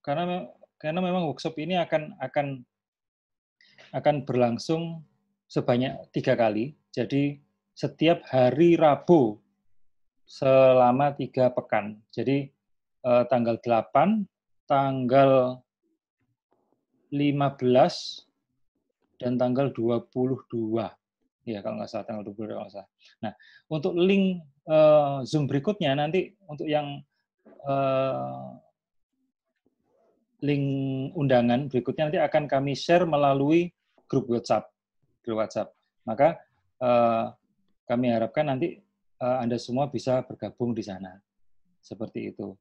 karena memang workshop ini akan berlangsung sebanyak 3 kali. Jadi setiap hari Rabu selama 3 pekan. Jadi tanggal 8, tanggal 15, dan tanggal 22. Ya, kalau nggak salah, tanggal 22 kalau nggak salah. Nah, untuk link Zoom berikutnya nanti untuk yang link undangan berikutnya nanti akan kami share melalui grup WhatsApp. Maka kami harapkan nanti Anda semua bisa bergabung di sana. Seperti itu.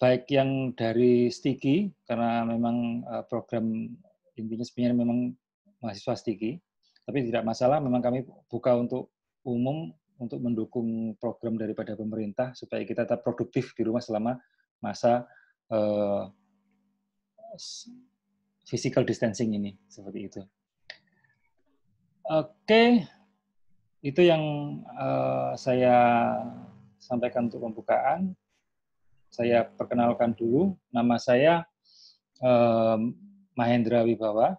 Baik yang dari Stiki, karena memang program intinya sebenarnya memang mahasiswa Stiki, tapi tidak masalah, memang kami buka untuk umum untuk mendukung program daripada pemerintah supaya kita tetap produktif di rumah selama masa physical distancing ini, seperti itu. Oke, itu yang saya sampaikan untuk pembukaan. Saya perkenalkan dulu, nama saya Mahendra Wibawa.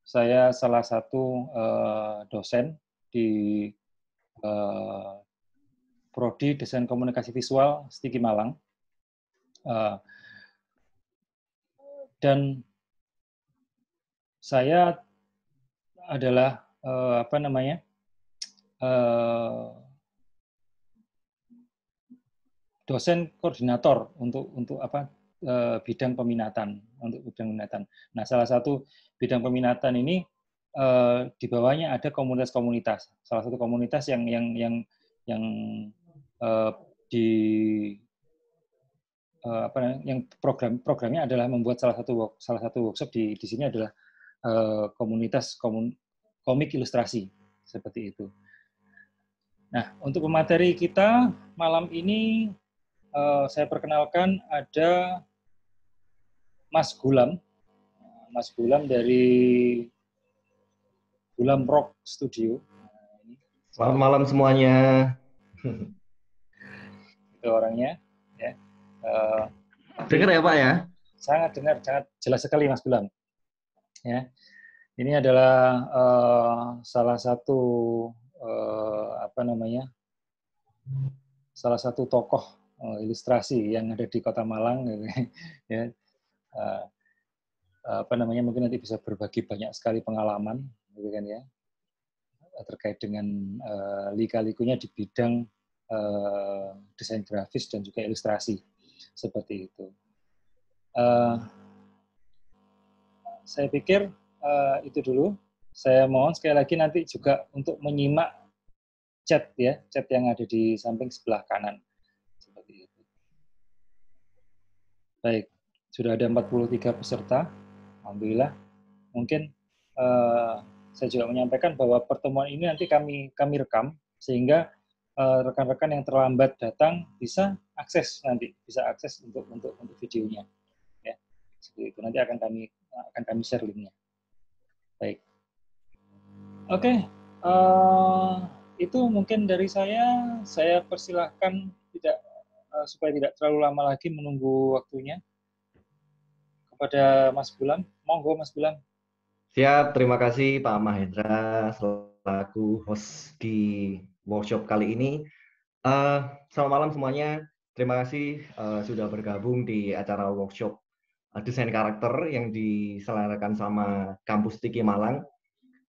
Saya salah satu dosen di Prodi Desain Komunikasi Visual Stiki Malang. Dan saya adalah dosen koordinator untuk bidang peminatan, Nah, salah satu bidang peminatan ini di bawahnya ada komunitas-komunitas. Salah satu komunitas yang programnya adalah membuat salah satu workshop di sini adalah komunitas komik ilustrasi, seperti itu. Nah, untuk pemateri kita malam ini saya perkenalkan ada Mas Gulam dari Gulam Rock Studio. Selamat malam semuanya. Itu orangnya. Ya. Dengar ya Pak ya? Sangat dengar, sangat jelas sekali Mas Gulam. Ya. Ini adalah salah satu salah satu tokoh ilustrasi yang ada di Kota Malang, ya. Mungkin nanti bisa berbagi banyak sekali pengalaman, gitu kan ya, terkait dengan lika-likunya di bidang desain grafis dan juga ilustrasi, seperti itu. Saya pikir itu dulu. Saya mohon sekali lagi nanti juga untuk menyimak chat yang ada di samping sebelah kanan. Seperti itu. Baik, sudah ada 43 peserta. Alhamdulillah. Mungkin saya juga menyampaikan bahwa pertemuan ini nanti kami rekam sehingga rekan-rekan yang terlambat datang bisa akses untuk videonya. Ya. Seperti itu. Nanti akan kami share linknya. Baik. Oke. Itu mungkin dari saya. Saya persilahkan supaya tidak terlalu lama lagi menunggu waktunya kepada Mas Gulam. Monggo Mas Gulam. Siap, terima kasih Pak Mahendra selaku host di workshop kali ini. Selamat malam semuanya. Terima kasih sudah bergabung di acara workshop desain karakter yang diselenggarakan sama Kampus Stiki Malang.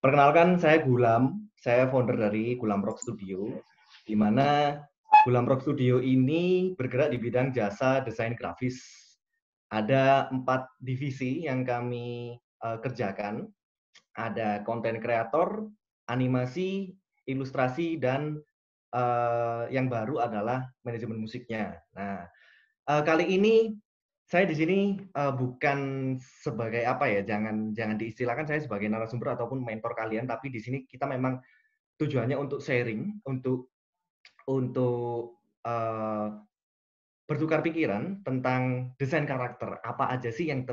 Perkenalkan, saya Gulam. Saya founder dari Gulam Rock Studio, di mana Gulam Rock Studio ini bergerak di bidang jasa desain grafis. Ada 4 divisi yang kami kerjakan. Ada konten kreator, animasi, ilustrasi, dan yang baru adalah manajemen musiknya. Nah, kali ini saya di sini bukan sebagai jangan diistilahkan saya sebagai narasumber ataupun mentor kalian, tapi di sini kita memang tujuannya untuk sharing, untuk bertukar pikiran tentang desain karakter. Apa aja sih yang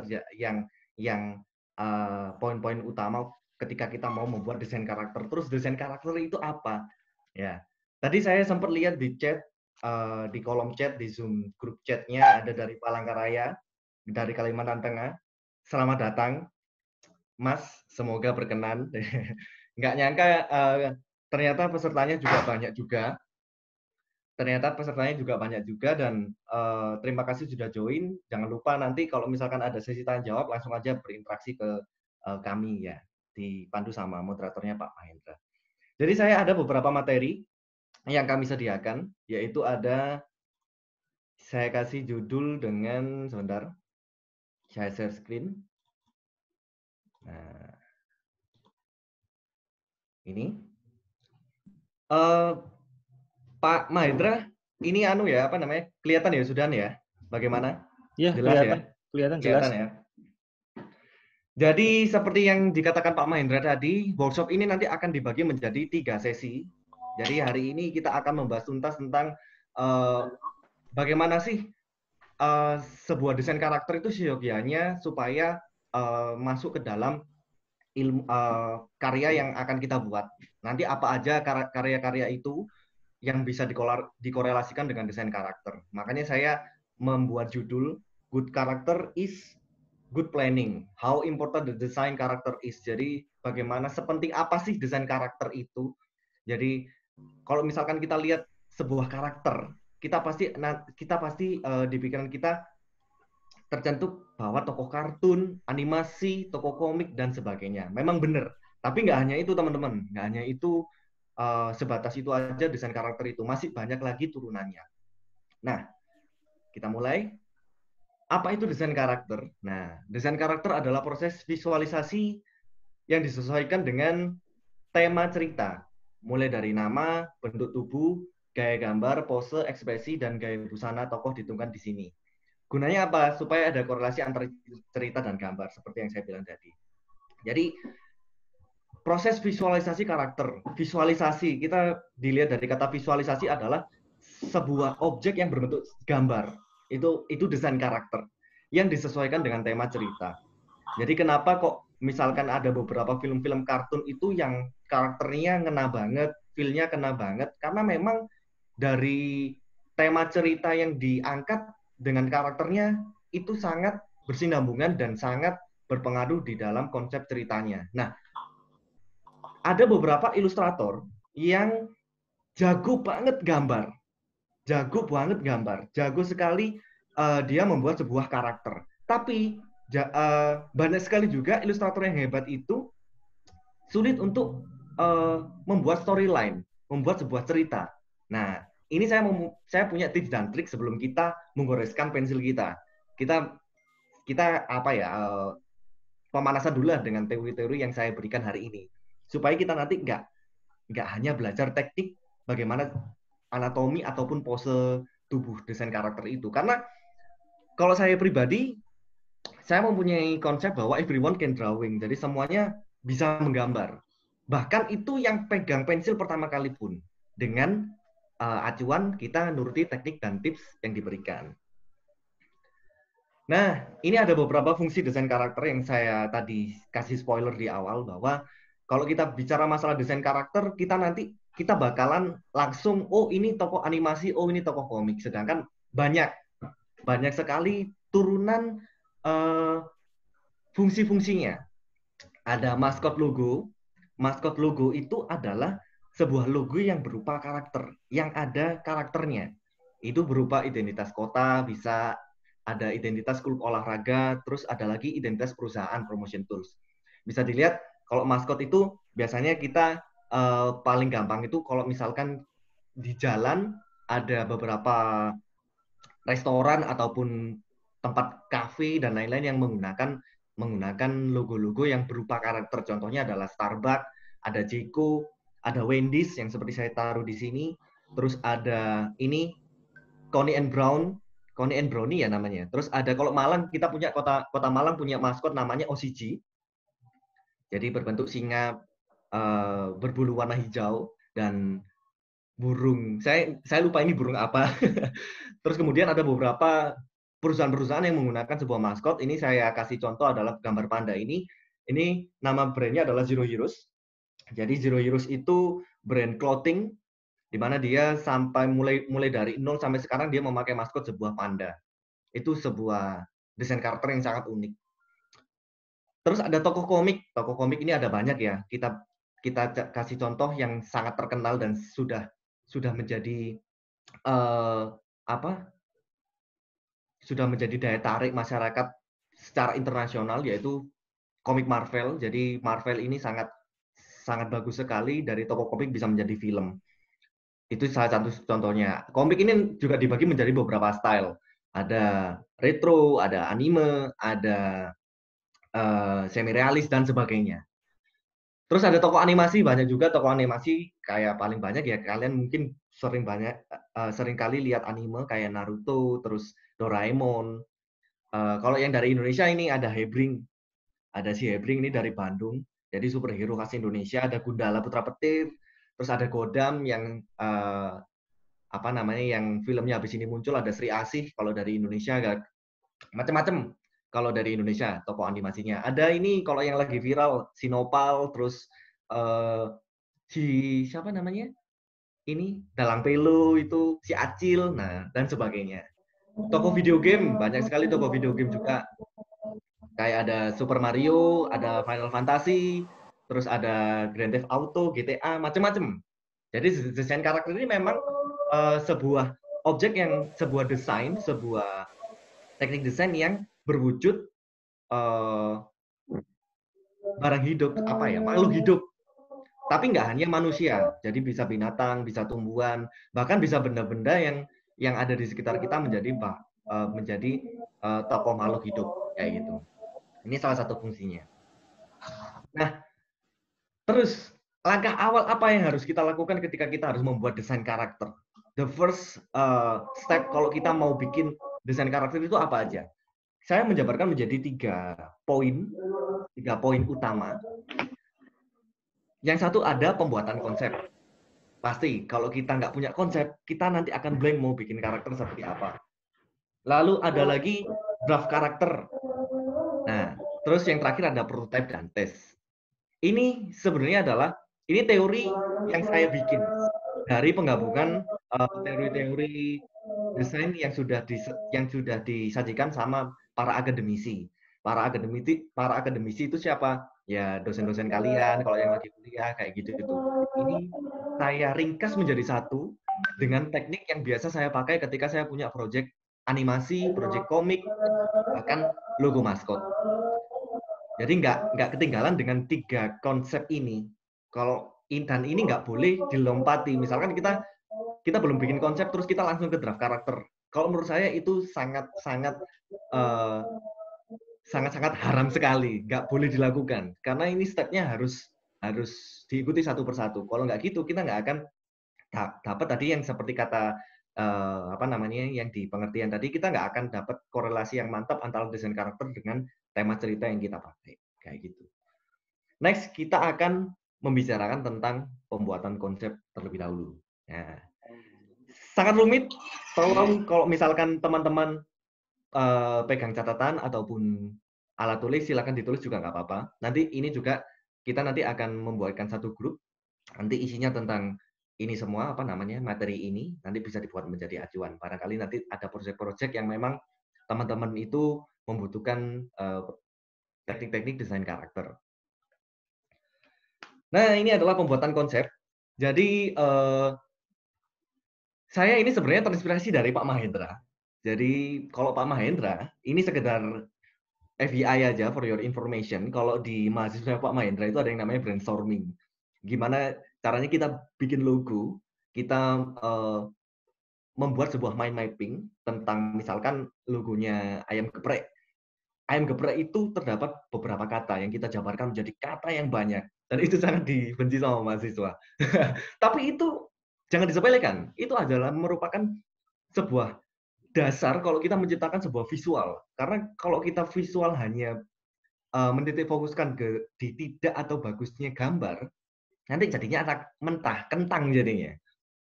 poin-poin utama ketika kita mau membuat desain karakter. Terus desain karakter itu apa? Ya, tadi saya sempat lihat di chat, di kolom chat di Zoom grup chatnya ada dari Palangkaraya. dari Kalimantan Tengah. Selamat datang, Mas. Semoga berkenan. Nggak nyangka ternyata pesertanya juga banyak juga. Dan terima kasih sudah join. Jangan lupa nanti kalau misalkan ada sesi tanya jawab langsung aja berinteraksi ke kami ya, dipandu sama moderatornya Pak Mahendra. Jadi saya ada beberapa materi yang kami sediakan, yaitu ada, saya kasih judul dengan, sebentar, saya share screen. Nah, ini. Pak Mahendra, ini ya, apa namanya, kelihatan ya sudah ya? Bagaimana? Iya, Jelas ya? kelihatan jelas. Kelihatan ya? Jadi seperti yang dikatakan Pak Mahendra tadi, workshop ini nanti akan dibagi menjadi 3 sesi. Jadi hari ini kita akan membahas tuntas tentang bagaimana sih sebuah desain karakter itu seyogianya supaya masuk ke dalam ilmu karya yang akan kita buat. Nanti apa aja karya-karya itu yang bisa dikorelasikan dengan desain karakter. Makanya saya membuat judul Good Character is Good Planning. How important the design character is. Jadi bagaimana, sepenting apa sih desain karakter itu. Jadi kalau misalkan kita lihat sebuah karakter, kita pasti di pikiran kita tercantum bahwa tokoh kartun, animasi, tokoh komik, dan sebagainya. Memang benar. Tapi nggak hanya itu, teman-teman. Nggak hanya itu, sebatas itu aja desain karakter itu. Masih banyak lagi turunannya. Nah, kita mulai. Apa itu desain karakter? Nah, desain karakter adalah proses visualisasi yang disesuaikan dengan tema cerita. Mulai dari nama, bentuk tubuh, gaya gambar, pose, ekspresi, dan gaya busana tokoh ditentukan di sini. Gunanya apa? Supaya ada korelasi antara cerita dan gambar, seperti yang saya bilang tadi. Jadi, proses visualisasi karakter. Visualisasi, kita dilihat dari kata visualisasi adalah sebuah objek yang berbentuk gambar. Itu desain karakter yang disesuaikan dengan tema cerita. Jadi kenapa kok misalkan ada beberapa film-film kartun itu yang karakternya ngena banget, feel-nya kena banget, karena memang dari tema cerita yang diangkat dengan karakternya itu sangat bersinambungan dan sangat berpengaruh di dalam konsep ceritanya. Nah, ada beberapa ilustrator yang jago banget gambar. Jago sekali dia membuat sebuah karakter. Tapi banyak sekali juga ilustrator yang hebat itu sulit untuk membuat storyline, membuat sebuah cerita. Nah, ini saya punya tips dan trik sebelum kita menggoreskan pensil kita. Kita apa ya, pemanasan dulu lah dengan teori-teori yang saya berikan hari ini, supaya kita nanti nggak hanya belajar teknik bagaimana anatomi ataupun pose tubuh desain karakter itu. Karena kalau saya pribadi, saya mempunyai konsep bahwa everyone can drawing. Jadi semuanya bisa menggambar. Bahkan itu yang pegang pensil pertama kali pun. Dengan acuan kita nuruti teknik dan tips yang diberikan. Nah, ini ada beberapa fungsi desain karakter yang saya tadi kasih spoiler di awal, bahwa kalau kita bicara masalah desain karakter, kita bakalan langsung, oh ini tokoh animasi, oh ini tokoh komik. Sedangkan banyak sekali turunan fungsi-fungsinya. Ada maskot logo. Maskot logo itu adalah sebuah logo yang berupa karakter, yang ada karakternya. Itu berupa identitas kota, bisa ada identitas klub olahraga, terus ada lagi identitas perusahaan, promotion tools. Bisa dilihat kalau maskot itu biasanya kita paling gampang itu kalau misalkan di jalan ada beberapa restoran ataupun tempat kafe dan lain-lain yang menggunakan logo-logo yang berupa karakter. Contohnya adalah Starbucks, ada Jeko, ada Wendy's yang seperti saya taruh di sini. Terus ada ini Coney and Brownie ya namanya. Terus ada, kalau Malang, kita punya kota Malang punya maskot namanya OCG. Jadi berbentuk singa berbulu warna hijau dan burung. Saya lupa ini burung apa. Terus kemudian ada beberapa perusahaan-perusahaan yang menggunakan sebuah maskot. Ini saya kasih contoh adalah gambar panda ini. Ini nama brandnya adalah Zero Heroes. Jadi Zero Heroes itu brand clothing di mana dia sampai mulai dari nol sampai sekarang dia memakai maskot sebuah panda. Itu sebuah desain karakter yang sangat unik. Terus ada tokoh komik ini ada banyak ya. Kita kasih contoh yang sangat terkenal dan sudah menjadi apa? Sudah menjadi daya tarik masyarakat secara internasional, yaitu komik Marvel. Jadi Marvel ini sangat sangat bagus sekali, dari tokoh komik bisa menjadi film. Itu salah satu contohnya. Komik ini juga dibagi menjadi beberapa style. Ada retro, ada anime, ada semi realis dan sebagainya. Terus ada tokoh animasi, banyak juga tokoh animasi, kayak paling banyak ya kalian mungkin sering kali lihat anime kayak Naruto, terus Doraemon. Kalau yang dari Indonesia ini ada Hebring. Ada si Hebring ini dari Bandung. Jadi superhero khas Indonesia, ada Gundala Putra Petir, terus ada Godam yang apa namanya, yang filmnya habis ini muncul, ada Sri Asih kalau dari Indonesia, macam-macam. Kalau dari Indonesia tokoh animasinya ada, ini kalau yang lagi viral Sinopal, terus si siapa namanya ini Dalang Pelo, itu si Acil, nah dan sebagainya. Tokoh video game banyak sekali, tokoh video game juga kayak ada Super Mario, ada Final Fantasy, terus ada Grand Theft Auto, GTA, macam-macam. Jadi desain karakter ini memang sebuah desain, sebuah teknik desain yang berwujud barang hidup, apa ya, makhluk hidup. Tapi nggak hanya manusia, jadi bisa binatang, bisa tumbuhan, bahkan bisa benda-benda yang ada di sekitar kita menjadi tokoh makhluk hidup kayak gitu. Ini salah satu fungsinya. Nah, terus langkah awal apa yang harus kita lakukan ketika kita harus membuat desain karakter? The first step kalau kita mau bikin desain karakter itu apa aja? Saya menjabarkan menjadi tiga poin utama. Yang satu ada pembuatan konsep. Pasti kalau kita nggak punya konsep, kita nanti akan blank mau bikin karakter seperti apa. Lalu ada lagi draft karakter. Nah, terus yang terakhir ada prototype dan tes. Ini sebenarnya ini teori yang saya bikin dari penggabungan teori-teori desain yang sudah disajikan sama para akademisi. Para akademisi itu siapa? Ya dosen-dosen kalian kalau yang lagi kuliah kayak gitu itu. Ini saya ringkas menjadi satu dengan teknik yang biasa saya pakai ketika saya punya proyek animasi, proyek komik, bahkan logo maskot. Jadi nggak ketinggalan dengan tiga konsep ini. Dan ini nggak boleh dilompati. Misalkan kita belum bikin konsep terus kita langsung ke draft karakter. Kalau menurut saya itu sangat haram sekali, nggak boleh dilakukan. Karena ini stepnya harus diikuti satu persatu. Kalau nggak gitu kita nggak akan dapat tadi yang seperti kata apa namanya yang di pengertian tadi, kita nggak akan dapat korelasi yang mantap antara desain karakter dengan tema cerita yang kita pakai kayak gitu. Next kita akan membicarakan tentang pembuatan konsep terlebih dahulu. Nah, sangat rumit. Tolong kalau misalkan teman-teman pegang catatan ataupun alat tulis, silakan ditulis juga nggak apa-apa. Nanti ini juga kita nanti akan membuatkan satu grup. Nanti isinya tentang ini semua apa namanya materi ini nanti bisa dibuat menjadi acuan. Barangkali nanti ada proyek-proyek yang memang teman-teman itu membutuhkan teknik-teknik desain karakter. Nah, ini adalah pembuatan konsep. Jadi saya ini sebenarnya terinspirasi dari Pak Mahendra. Jadi kalau Pak Mahendra ini sekedar FYI aja for your information. Kalau di mahasiswa Pak Mahendra itu ada yang namanya brainstorming. Gimana caranya kita bikin logo, kita membuat sebuah mind mapping tentang misalkan logonya ayam geprek. Ayam geprek itu terdapat beberapa kata yang kita jabarkan menjadi kata yang banyak. Dan itu sangat dibenci sama mahasiswa. Tapi itu jangan disepelekan. Itu adalah merupakan sebuah dasar kalau kita menciptakan sebuah visual. Karena kalau kita visual hanya menitik fokuskan di tidak atau bagusnya gambar, nanti jadinya anak mentah, kentang jadinya.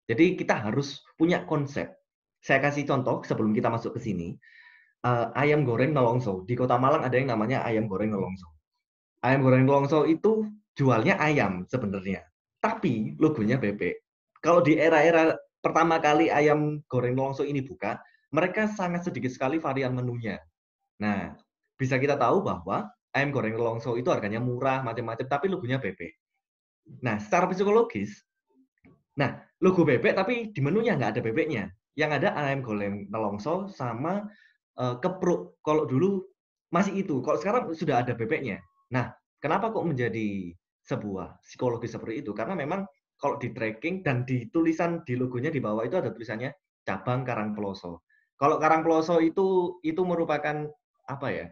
Jadi kita harus punya konsep. Saya kasih contoh sebelum kita masuk ke sini. Ayam goreng nolongso. Di Kota Malang ada yang namanya ayam goreng nolongso. Ayam goreng nolongso itu jualnya ayam sebenarnya. Tapi logonya bebek. Kalau di era-era pertama kali ayam goreng nolongso ini buka, mereka sangat sedikit sekali varian menunya. Nah, bisa kita tahu bahwa ayam goreng Nelongso itu harganya murah, macam-macam, tapi logonya bebek. Nah, secara psikologis, nah, logo bebek tapi di menunya nggak ada bebeknya. Yang ada ayam goreng Nelongso sama kepruk. Kalau dulu masih itu, kalau sekarang sudah ada bebeknya. Nah, kenapa kok menjadi sebuah psikologi seperti itu? Karena memang kalau di tracking dan di tulisan di logonya di bawah itu ada tulisannya cabang Karangploso. Kalau Karangploso itu merupakan apa ya?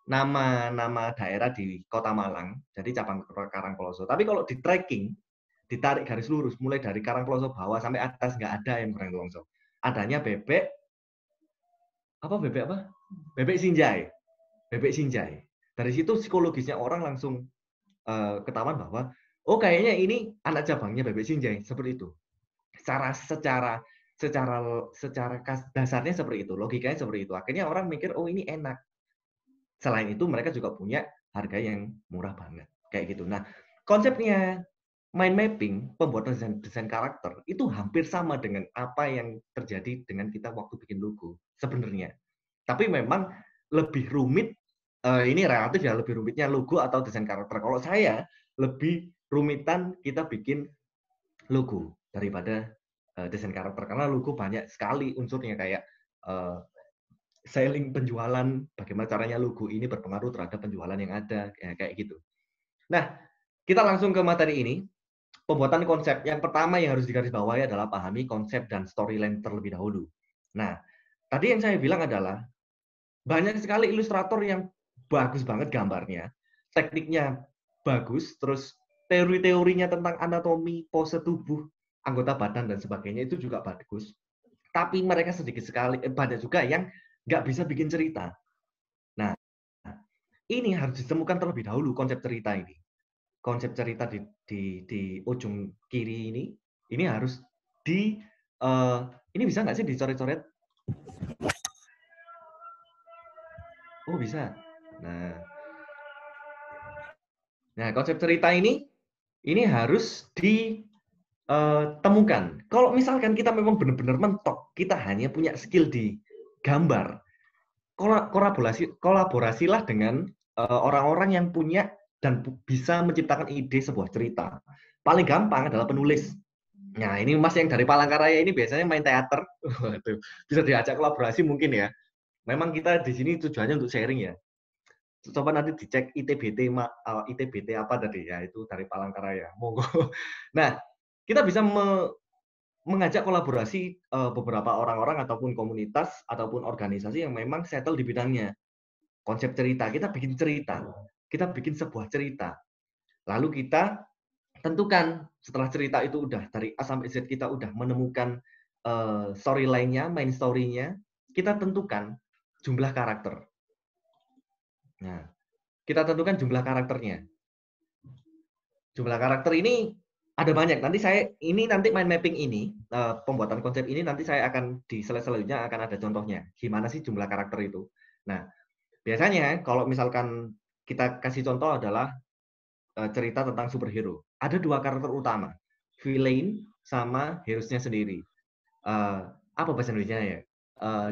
Nama daerah di Kota Malang, jadi cabang Karangploso. Tapi kalau di tracking, ditarik garis lurus, mulai dari Karangploso bawah sampai atas nggak ada yang goreng Nelongso. Adanya bebek apa? Bebek Sinjai. Bebek Sinjai. Dari situ psikologisnya orang langsung ketahuan bahwa oh kayaknya ini anak cabangnya Bebek Sinjai, seperti itu. Secara dasarnya seperti itu, logikanya seperti itu. Akhirnya orang mikir oh ini enak. Selain itu mereka juga punya harga yang murah banget, kayak gitu. Nah, konsepnya mind mapping, pembuatan desain karakter itu hampir sama dengan apa yang terjadi dengan kita waktu bikin logo sebenarnya. Tapi memang lebih rumit, ini relatif ya, lebih rumitnya logo atau desain karakter. Kalau saya lebih rumitan kita bikin logo daripada desain karakter, karena logo banyak sekali unsurnya kayak selling penjualan, bagaimana caranya logo ini berpengaruh terhadap penjualan yang ada, kayak gitu. Nah, kita langsung ke materi ini. Pembuatan konsep. Yang pertama yang harus digarisbawahi adalah pahami konsep dan storyline terlebih dahulu. Nah, tadi yang saya bilang adalah banyak sekali ilustrator yang bagus banget gambarnya, tekniknya bagus, terus teori-teorinya tentang anatomi, pose tubuh, anggota badan, dan sebagainya itu juga bagus. Tapi mereka sedikit sekali, banyak juga yang nggak bisa bikin cerita. Nah, ini harus ditemukan terlebih dahulu konsep cerita ini. Konsep cerita di ujung kiri ini harus ini bisa nggak sih dicoret-coret? Oh bisa. Nah, konsep cerita ini harus ditemukan. Kalau misalkan kita memang benar-benar mentok, kita hanya punya skill di gambar, kolaborasilah dengan orang-orang yang punya dan bisa menciptakan ide sebuah cerita. Paling gampang adalah penulis. Nah, ini Mas yang dari Palangkaraya ini biasanya main teater. Waduh, bisa diajak kolaborasi mungkin ya. Memang kita di sini tujuannya untuk sharing ya. Coba nanti dicek ITBT apa tadi ya, itu dari Palangkaraya. Monggo. Nah, kita bisa mengajak kolaborasi beberapa orang-orang ataupun komunitas ataupun organisasi yang memang settle di bidangnya. Konsep cerita, kita bikin cerita. Kita bikin sebuah cerita. Lalu kita tentukan setelah cerita itu udah dari A sampai Z kita udah menemukan storyline-nya, main story-nya, kita tentukan jumlah karakter. Nah, kita tentukan jumlah karakternya. Jumlah karakter ini ada banyak. Nanti mind mapping ini, pembuatan konsep ini nanti saya akan di slide selanjutnya akan ada contohnya. Gimana sih jumlah karakter itu? Nah, biasanya kalau misalkan kita kasih contoh adalah cerita tentang superhero. Ada dua karakter utama, villain sama hero-nya sendiri. Apa bahasa Indonesia ya?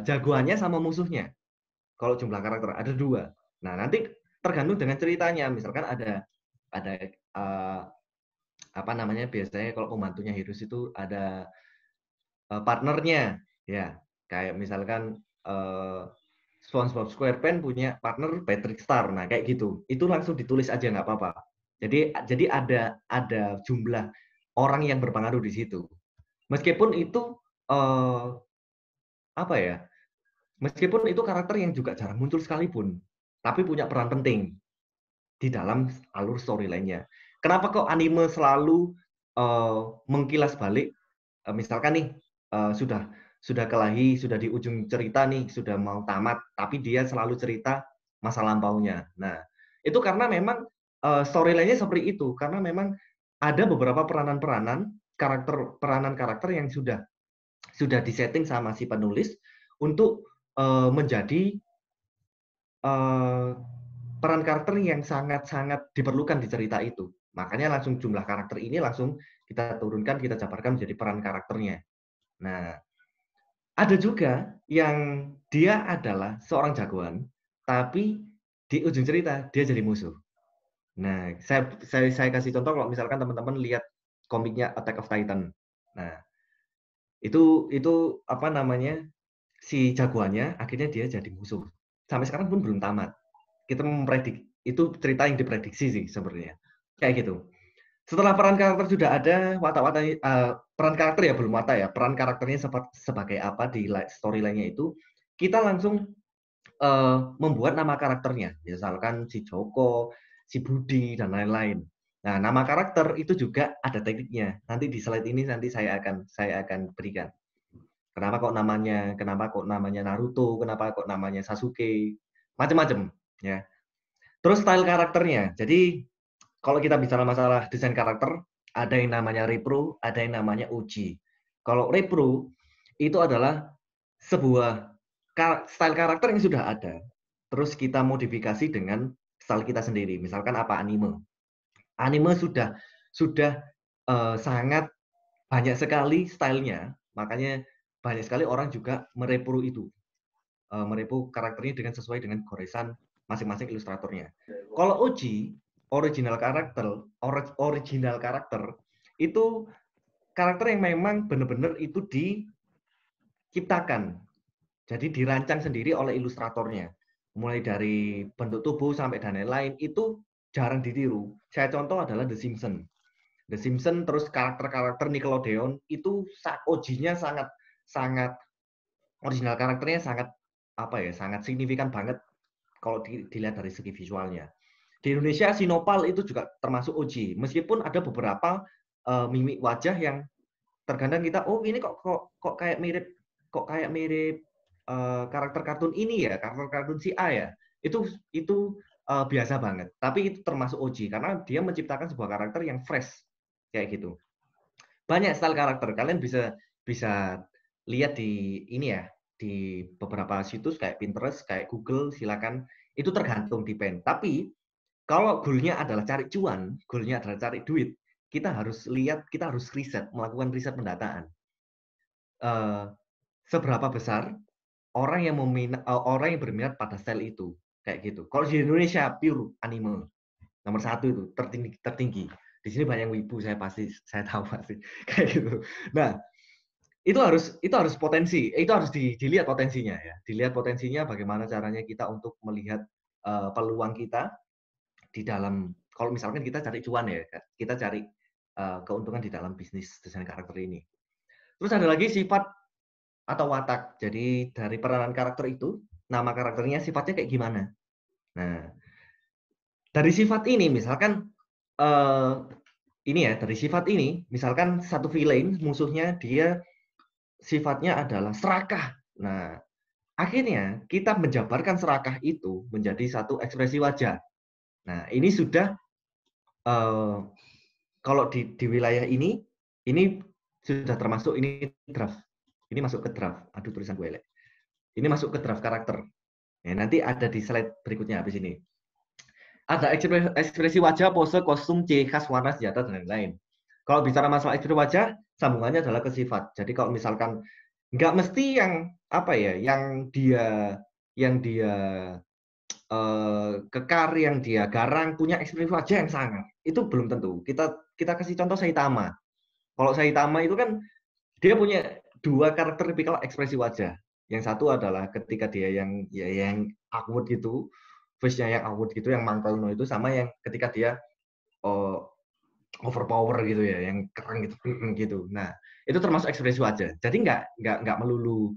Jagoannya sama musuhnya. Kalau jumlah karakter ada dua. Nah, nanti tergantung dengan ceritanya. Misalkan ada apa namanya, biasanya kalau pembantunya Heroes itu ada partnernya ya, kayak misalkan SpongeBob SquarePants punya partner Patrick Star, nah kayak gitu, itu langsung ditulis aja nggak apa-apa. Jadi ada jumlah orang yang berpengaruh di situ, meskipun itu apa ya, meskipun itu karakter yang juga jarang muncul sekalipun, tapi punya peran penting di dalam alur storyline-nya. Kenapa kok anime selalu mengkilas balik, misalkan nih sudah kelahi, sudah di ujung cerita nih, sudah mau tamat, tapi dia selalu cerita masa lampaunya. Nah, itu karena memang storyline-nya seperti itu, karena memang ada beberapa peranan karakter yang sudah disetting sama si penulis untuk menjadi peran karakter yang sangat-sangat diperlukan di cerita itu. Makanya langsung jumlah karakter ini langsung kita turunkan, kita jabarkan menjadi peran karakternya. Nah, ada juga yang dia adalah seorang jagoan, tapi di ujung cerita dia jadi musuh. Nah, saya kasih contoh kalau misalkan teman-teman lihat komiknya Attack of Titan. Nah, itu apa namanya, si jagoannya akhirnya dia jadi musuh. Sampai sekarang pun belum tamat. Kita mempredik itu cerita yang diprediksi sih sebenarnya. Kayak gitu. Setelah peran karakter sudah ada, watak-watak peran karakter ya belum watak ya, peran karakternya sebagai apa di storyline-nya itu, kita langsung membuat nama karakternya. Misalkan si Joko, si Budi dan lain-lain. Nah, nama karakter itu juga ada tekniknya. Nanti di slide ini nanti saya akan berikan. Kenapa kok namanya Naruto, kenapa kok namanya Sasuke, macam-macam ya. Terus style karakternya. Jadi kalau kita bicara masalah desain karakter, ada yang namanya repro, ada yang namanya Uji. Kalau repro itu adalah sebuah style karakter yang sudah ada. Terus kita modifikasi dengan style kita sendiri. Misalkan apa, anime. Anime sudah sangat banyak sekali stylenya, makanya banyak sekali orang juga merepro itu. Merepo karakternya dengan sesuai dengan goresan masing-masing ilustratornya. Kalau OG, original karakter itu karakter yang memang benar-benar itu diciptakan. Jadi dirancang sendiri oleh ilustratornya. Mulai dari bentuk tubuh sampai dan lain-lain itu jarang ditiru. Saya contoh adalah The Simpsons. The Simpsons terus karakter-karakter Nickelodeon itu OG-nya sangat original karakternya sangat sangat signifikan banget kalau dilihat dari segi visualnya. Di Indonesia Sinopal itu juga termasuk OG, meskipun ada beberapa mimik wajah yang terkadang kita ini kok kayak mirip karakter kartun ini ya, karakter kartun si A ya. Itu biasa banget. Tapi itu termasuk OG karena dia menciptakan sebuah karakter yang fresh kayak gitu. Banyak style karakter. Kalian bisa lihat di ini ya, di beberapa situs kayak Pinterest, kayak Google, silakan. Itu tergantung depend. Tapi kalau goalnya adalah cari cuan, goalnya adalah cari duit, kita harus riset, melakukan riset pendataan. Seberapa besar orang yang berminat pada style itu, kayak gitu. Kalau di Indonesia pure anime, nomor 1 itu tertinggi. Di sini banyak wibu, saya tahu pasti kayak gitu. Nah, itu harus potensi, itu harus dilihat potensinya ya. Dilihat potensinya bagaimana caranya kita untuk melihat peluang kita di dalam, kalau misalkan kita cari cuan ya, kita cari keuntungan di dalam bisnis desain karakter ini. Terus ada lagi sifat atau watak. Jadi dari peranan karakter itu, nama karakternya sifatnya kayak gimana. Nah, dari sifat ini misalkan dari sifat ini misalkan satu villain musuhnya dia sifatnya adalah serakah. Nah, akhirnya kita menjabarkan serakah itu menjadi satu ekspresi wajah. Nah, ini sudah kalau di wilayah ini sudah termasuk ini draft. Ini masuk ke draft. Aduh, tulisan gue elek. Ini masuk ke draft karakter. Ya, nanti ada di slide berikutnya habis ini. Ada ekspresi wajah, pose, kostum, ciri khas, warna, senjata, dan lain-lain. Kalau bicara masalah ekspresi wajah, sambungannya adalah ke sifat. Jadi kalau misalkan nggak mesti yang dia kekar, yang dia garang, punya ekspresi wajah yang sangar. Itu belum tentu. Kita kasih contoh Saitama. Kalau Saitama itu kan dia punya dua karakter tipikal ekspresi wajah. Yang satu adalah ketika dia yang awkward gitu, face-nya yang awkward gitu, yang mangkal itu, sama yang ketika dia overpower gitu ya, yang keren gitu. Nah, itu termasuk ekspresi wajah. Jadi nggak melulu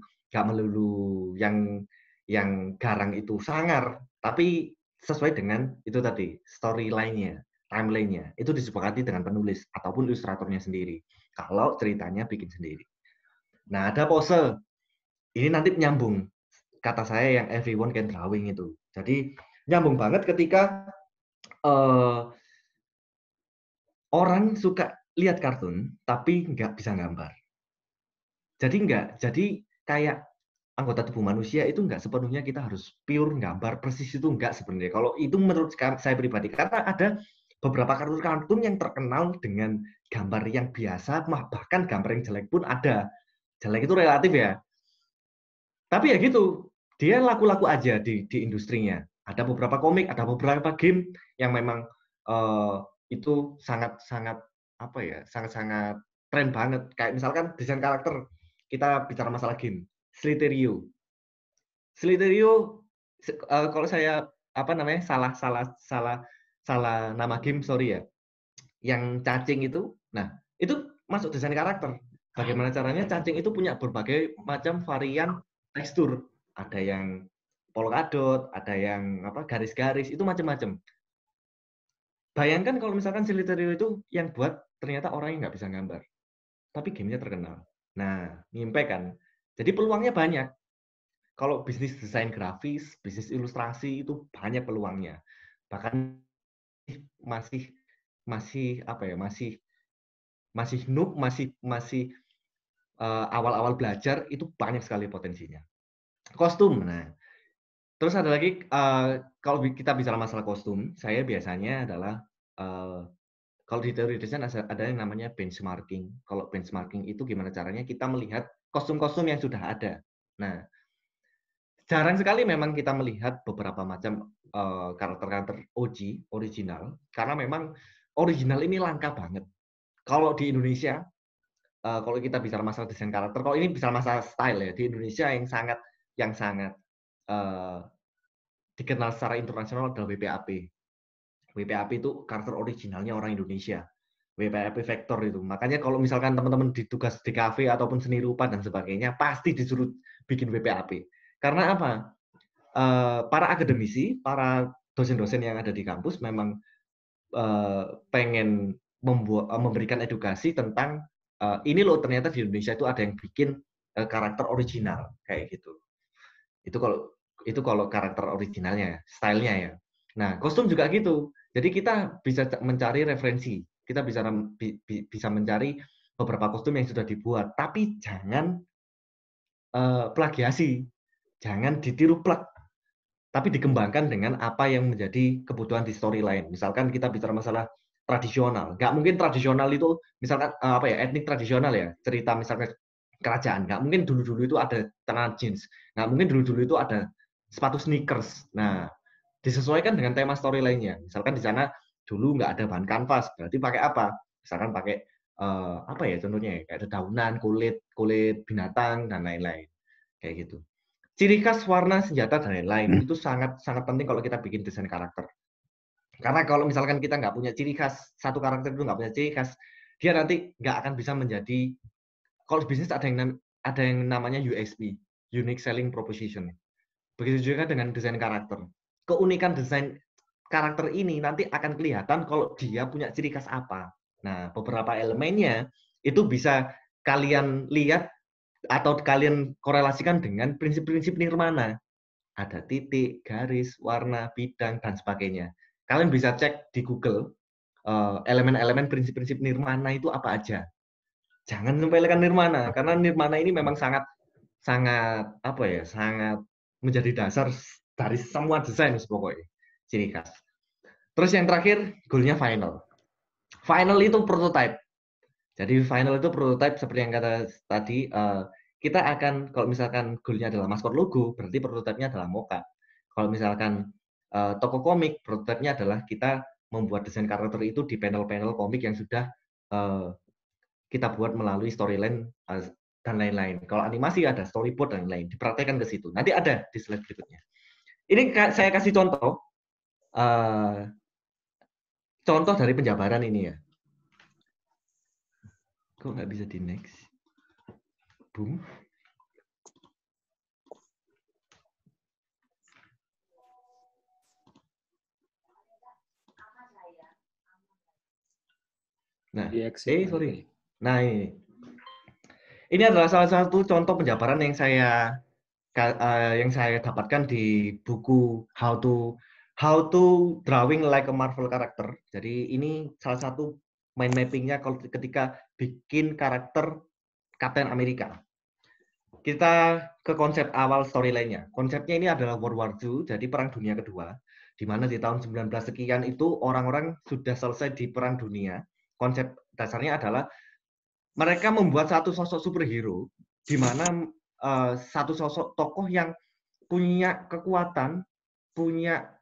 yang garang itu sangar, tapi sesuai dengan itu tadi storyline-nya, timeline-nya. Itu disepakati dengan penulis ataupun ilustratornya sendiri. Kalau ceritanya bikin sendiri. Nah, ada pose. Ini nanti nyambung kata saya yang everyone can drawing itu. Jadi nyambung banget ketika orang suka lihat kartun tapi nggak bisa gambar. Jadi kayak anggota tubuh manusia itu nggak sepenuhnya kita harus pure gambar persis, itu nggak sebenarnya. Kalau itu menurut saya pribadi, karena ada beberapa kartun yang terkenal dengan gambar yang biasa, bahkan gambar yang jelek pun ada. Jelek itu relatif ya. Tapi ya gitu, dia laku-laku aja di industrinya. Ada beberapa komik, ada beberapa game yang memang itu sangat-sangat apa ya, sangat-sangat tren banget. Kayak misalkan desain karakter, kita bicara masalah game, Slither.io. Slither.io kalau saya apa namanya salah nama game, sorry ya. Yang cacing itu, nah itu masuk desain karakter. Bagaimana caranya cacing itu punya berbagai macam varian tekstur. Ada yang polkadot, ada yang apa garis-garis, itu macam-macam. Bayangkan kalau misalkan Slither.io itu yang buat ternyata orang yang nggak bisa gambar, tapi gamenya terkenal. Nah, ngimpe kan. Jadi peluangnya banyak. Kalau bisnis desain grafis, bisnis ilustrasi itu banyak peluangnya. Bahkan masih masih apa ya, masih noob, masih awal-awal belajar, itu banyak sekali potensinya. Kostum, nah, terus ada lagi kalau kita bicara masalah kostum, saya biasanya adalah kalau di teori desain ada yang namanya benchmarking. Kalau benchmarking itu gimana caranya kita melihat kostum-kostum yang sudah ada. Nah, jarang sekali memang kita melihat beberapa macam karakter-karakter OG, original, karena memang original ini langka banget. Kalau di Indonesia, kalau kita bicara masalah desain karakter, kalau ini bicara masalah style ya, di Indonesia yang sangat dikenal secara internasional adalah WPAP. WPAP itu karakter originalnya orang Indonesia. WPAP Vector itu. Makanya kalau misalkan teman-teman ditugas di kafe ataupun seni rupa dan sebagainya, pasti disuruh bikin WPAP. Karena apa? Para akademisi, para dosen-dosen yang ada di kampus memang pengen memberikan edukasi tentang ini loh ternyata di Indonesia itu ada yang bikin karakter original kayak gitu. Itu kalau karakter originalnya, stylenya ya. Nah, kostum juga gitu. Jadi kita bisa mencari referensi, kita bisa mencari beberapa kostum yang sudah dibuat, tapi jangan plagiasi, jangan ditiru plak, tapi dikembangkan dengan apa yang menjadi kebutuhan di storyline. Misalkan kita bicara masalah tradisional, nggak mungkin tradisional itu misalkan apa ya, etnik tradisional ya, cerita misalkan kerajaan, nggak mungkin dulu-dulu itu ada celana jeans, nggak mungkin dulu-dulu itu ada sepatu sneakers. Nah, disesuaikan dengan tema storyline-nya. Misalkan di sana dulu nggak ada bahan kanvas, berarti pakai apa? Misalkan pakai apa ya contohnya ya, kayak dedaunan, kulit binatang dan lain-lain, kayak gitu. Ciri khas, warna, senjata dan lain-lain itu sangat sangat penting kalau kita bikin desain karakter. Karena kalau misalkan kita nggak punya ciri khas, satu karakter itu nggak punya ciri khas, dia nanti nggak akan bisa menjadi, kalau bisnis ada yang namanya USP, Unique Selling Proposition. Begitu juga dengan desain karakter. Keunikan desain karakter ini nanti akan kelihatan kalau dia punya ciri khas apa. Nah, beberapa elemennya itu bisa kalian lihat atau kalian korelasikan dengan prinsip-prinsip nirmana. Ada titik, garis, warna, bidang, dan sebagainya. Kalian bisa cek di Google elemen-elemen prinsip-prinsip nirmana itu apa aja. Jangan sepelekan nirmana, karena nirmana ini memang sangat apa ya, sangat menjadi dasar dari semua desain pokoknya, ciri khas. Terus yang terakhir, goalnya final. Final itu prototype. Jadi final itu prototype seperti yang kata tadi, kita akan, kalau misalkan goalnya adalah maskot logo, berarti prototype-nya adalah mockup. Kalau misalkan toko komik, prototype-nya adalah kita membuat desain karakter itu di panel-panel komik yang sudah kita buat melalui storyline dan lain-lain. Kalau animasi ada storyboard dan lain-lain, dipraktekkan ke situ. Nanti ada di slide berikutnya. Ini saya kasih contoh, contoh dari penjabaran ini ya. Kok nggak bisa di next? Boom. Nah, sorry. Nah, ini adalah salah satu contoh penjabaran yang saya dapatkan di buku How to Drawing Like a Marvel Character. Jadi ini salah satu mind mappingnya ketika bikin karakter Captain America. Kita ke konsep awal storyline-nya. Konsepnya ini adalah World War II, jadi Perang Dunia Kedua, di mana di tahun 19 sekian itu orang-orang sudah selesai di Perang Dunia. Konsep dasarnya adalah mereka membuat satu sosok superhero, di mana satu sosok tokoh yang punya kekuatan, punya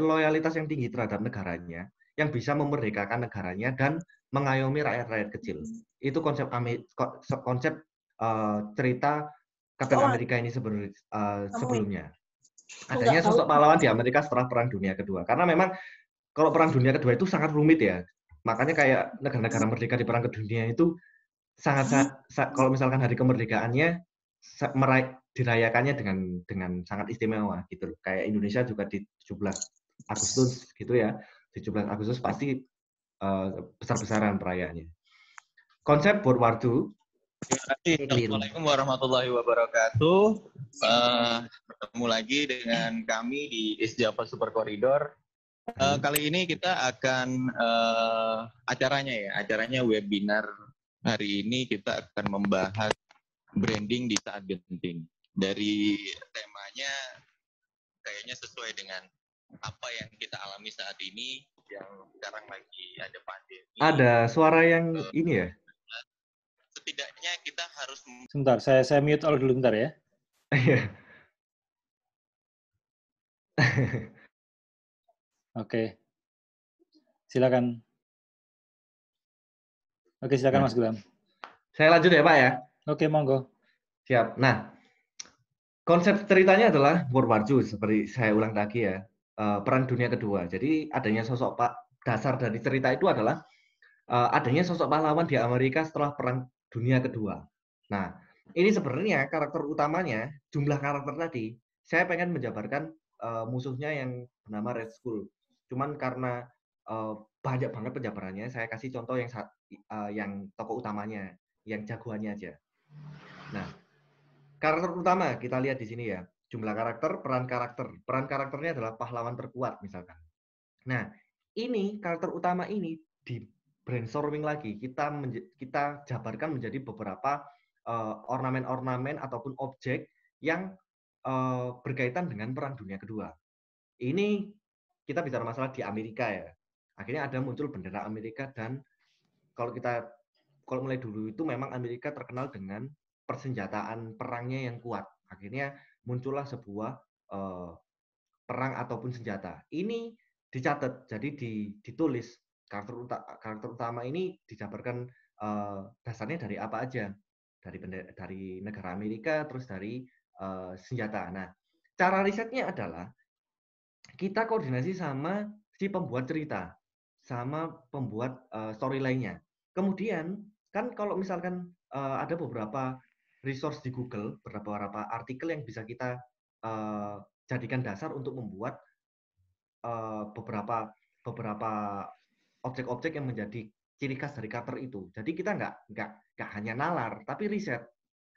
loyalitas yang tinggi terhadap negaranya, yang bisa memerdekakan negaranya dan mengayomi rakyat-rakyat kecil. Itu konsep cerita Kapten Amerika ini sebelumnya. Adanya sosok pahlawan di Amerika setelah Perang Dunia Kedua. Karena memang kalau Perang Dunia Kedua itu sangat rumit ya. Makanya kayak negara-negara merdeka di Perang Dunia itu sangat kalau misalkan hari kemerdekaannya dirayakannya dengan sangat istimewa gitu. Kayak Indonesia juga di 17 Agustus gitu ya. Di 17 Agustus pasti besar-besaran perayaannya. Konsep World War II. Terima kasih. Assalamualaikum warahmatullahi wabarakatuh. Bertemu lagi dengan kami di East Java Super Corridor. Kali ini kita akan acaranya webinar. Hari ini kita akan membahas branding di saat genting. Dari temanya kayaknya sesuai dengan apa yang kita alami saat ini, yang sekarang lagi ada pandemi. Ada suara yang ini ya? Setidaknya kita harus... Sebentar, saya mute all dulu bentar ya. Oke. Silakan. Oke, silakan Mas Gulam. Saya lanjut ya Pak ya? Oke, monggo. Siap. Nah, konsep ceritanya adalah World War II, seperti saya ulang lagi ya. Perang Dunia Kedua. Jadi adanya sosok dasar dari cerita itu adalah adanya sosok pahlawan di Amerika setelah Perang Dunia Kedua. Nah, ini sebenarnya karakter utamanya, jumlah karakter tadi, saya pengen menjabarkan musuhnya yang bernama Red Skull. Cuman karena banyak banget penjabarannya, saya kasih contoh yang tokoh utamanya, yang jagoannya aja. Nah, karakter utama kita lihat di sini ya, jumlah karakter, peran karakter. Peran karakternya adalah pahlawan terkuat misalkan. Nah, ini karakter utama ini di brainstorming lagi, kita jabarkan menjadi beberapa ornamen-ornamen ataupun objek yang berkaitan dengan Perang Dunia Kedua. Ini kita bicara masalah di Amerika ya. Akhirnya ada muncul bendera Amerika dan kalau mulai dulu itu memang Amerika terkenal dengan persenjataan perangnya yang kuat. Akhirnya muncullah sebuah perang ataupun senjata. Ini dicatat, jadi ditulis karakter utama ini dijabarkan dasarnya dari apa aja, dari negara Amerika, terus dari senjata. Nah, cara risetnya adalah kita koordinasi sama si pembuat cerita, sama pembuat storyline-nya. Kemudian kan kalau misalkan ada beberapa resource di Google, beberapa artikel yang bisa kita jadikan dasar untuk membuat beberapa objek-objek yang menjadi ciri khas dari karakter itu. Jadi kita nggak hanya nalar, tapi riset.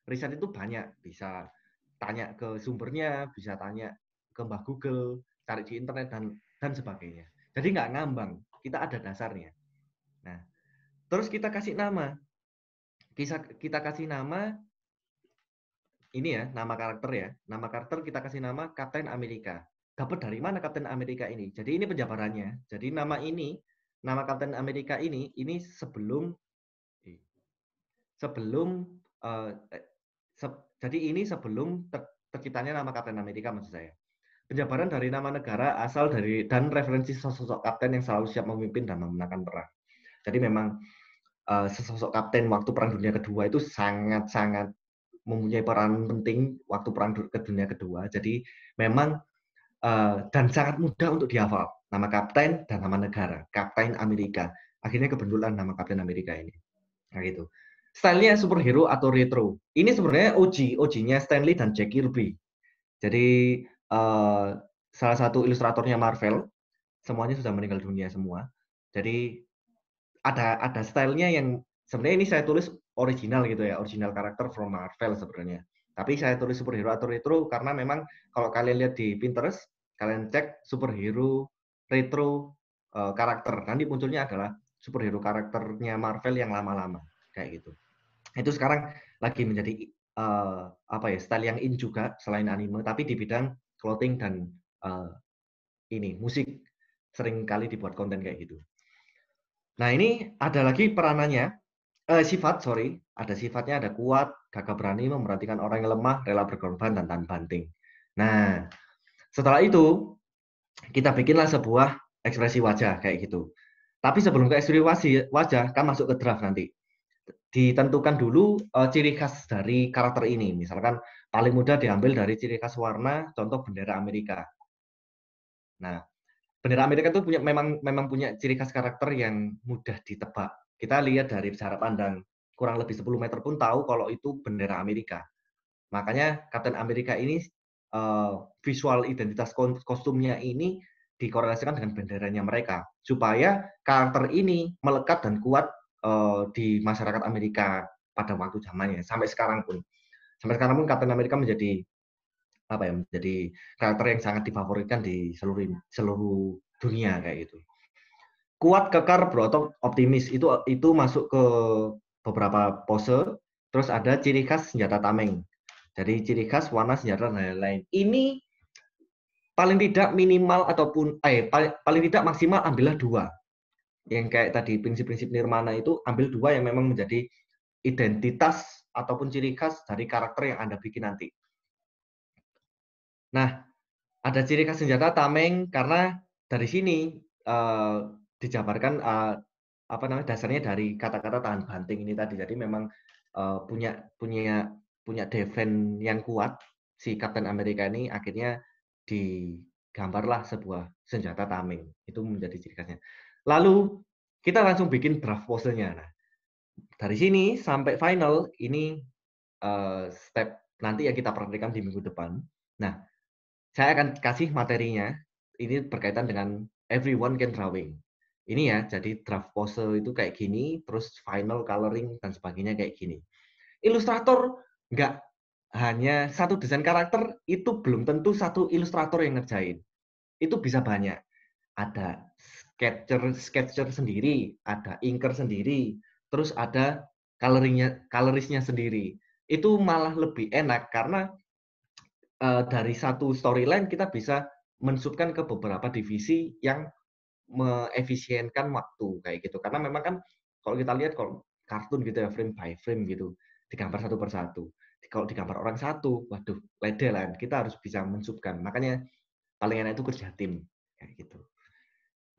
Riset itu banyak, bisa tanya ke sumbernya, bisa tanya ke Mbah Google, cari di internet dan sebagainya. Jadi nggak ngambang, kita ada dasarnya. Nah, terus kita kasih nama. Kita kasih nama ini ya, nama karakter ya. Nama karakter kita kasih nama Kapten Amerika. Dapat dari mana Kapten Amerika ini? Jadi ini penjabarannya. Jadi nama Kapten Amerika ini sebelum jadi ini sebelum terciptanya nama Kapten Amerika maksud saya. Penjabaran dari nama negara asal dari dan referensi sosok kapten yang selalu siap memimpin dan memenangkan perang. Jadi memang sosok kapten waktu Perang Dunia Kedua itu sangat-sangat mempunyai peran penting waktu Perang Dunia Kedua. Jadi memang dan sangat mudah untuk dihafal nama kapten dan nama negara, Kapten Amerika. Akhirnya kebentulan nama Kapten Amerika ini. Nah gitu. Stylenya superhero atau retro. Ini sebenarnya OG-nya Stanley dan Jack Kirby. Jadi salah satu ilustratornya Marvel, semuanya sudah meninggal dunia semua. Jadi ada stylenya yang sebenarnya ini saya tulis original gitu ya, original karakter from Marvel sebenarnya. Tapi saya tulis superhero atau retro karena memang kalau kalian lihat di Pinterest, kalian cek superhero retro karakter, nanti munculnya adalah superhero karakternya Marvel yang lama-lama kayak gitu. Itu sekarang lagi menjadi style yang in juga selain anime, tapi di bidang clothing dan musik sering kali dibuat konten kayak gitu. Nah ini ada lagi peranannya, ada sifatnya, ada kuat, gagah berani, memperhatikan orang yang lemah, rela berkorban dan tahan banting. Nah, setelah itu kita bikinlah sebuah ekspresi wajah kayak gitu. Tapi sebelum ke ekspresi wajah, kan masuk ke draft nanti. Ditentukan dulu ciri khas dari karakter ini. Misalkan paling mudah diambil dari ciri khas warna, contoh bendera Amerika. Nah, bendera Amerika itu memang punya ciri khas karakter yang mudah ditebak. Kita lihat dari jarak pandang kurang lebih 10 meter pun tahu kalau itu bendera Amerika. Makanya Captain Amerika ini visual identitas kostumnya ini dikorelasikan dengan benderanya mereka supaya karakter ini melekat dan kuat di masyarakat Amerika pada waktu zamannya sampai sekarang pun. Sampai sekarang pun Captain Amerika menjadi apa ya, menjadi karakter yang sangat difavoritkan di seluruh dunia kayak gitu. Kuat, kekar, berotot, optimis itu masuk ke beberapa pose. Terus ada ciri khas senjata tameng. Jadi ciri khas warna senjata dan lain-lain. Ini paling tidak minimal ataupun paling tidak maksimal ambillah 2. Yang kayak tadi prinsip-prinsip nirmana itu ambil 2 yang memang menjadi identitas ataupun ciri khas dari karakter yang Anda bikin nanti. Nah, ada ciri khas senjata tameng karena dari sini dijabarkan apa namanya dasarnya dari kata-kata tahan banting ini tadi. Jadi memang punya defense yang kuat si Captain America ini, akhirnya digambarlah sebuah senjata tameng. Itu menjadi ciri khasnya. Lalu kita langsung bikin draft posenya. Nah, dari sini sampai final ini step nanti yang kita praktekkan di minggu depan. Nah, saya akan kasih materinya. Ini berkaitan dengan everyone can drawing. Ini ya, jadi draft pose itu kayak gini, terus final coloring dan sebagainya kayak gini. Ilustrator nggak hanya satu desain karakter, itu belum tentu satu ilustrator yang ngerjain. Itu bisa banyak. Ada sketcher sendiri, ada inker sendiri, terus ada colorisnya sendiri. Itu malah lebih enak karena dari satu storyline kita bisa mensubkan ke beberapa divisi yang mengefisienkan waktu kayak gitu. Karena memang kan kalau kita lihat kalau kartun gitu ya, frame by frame gitu, digambar satu persatu. Kalau digambar orang satu, waduh, lede lah. Kita harus bisa mensubkan. Makanya paling enak itu kerja tim kayak gitu.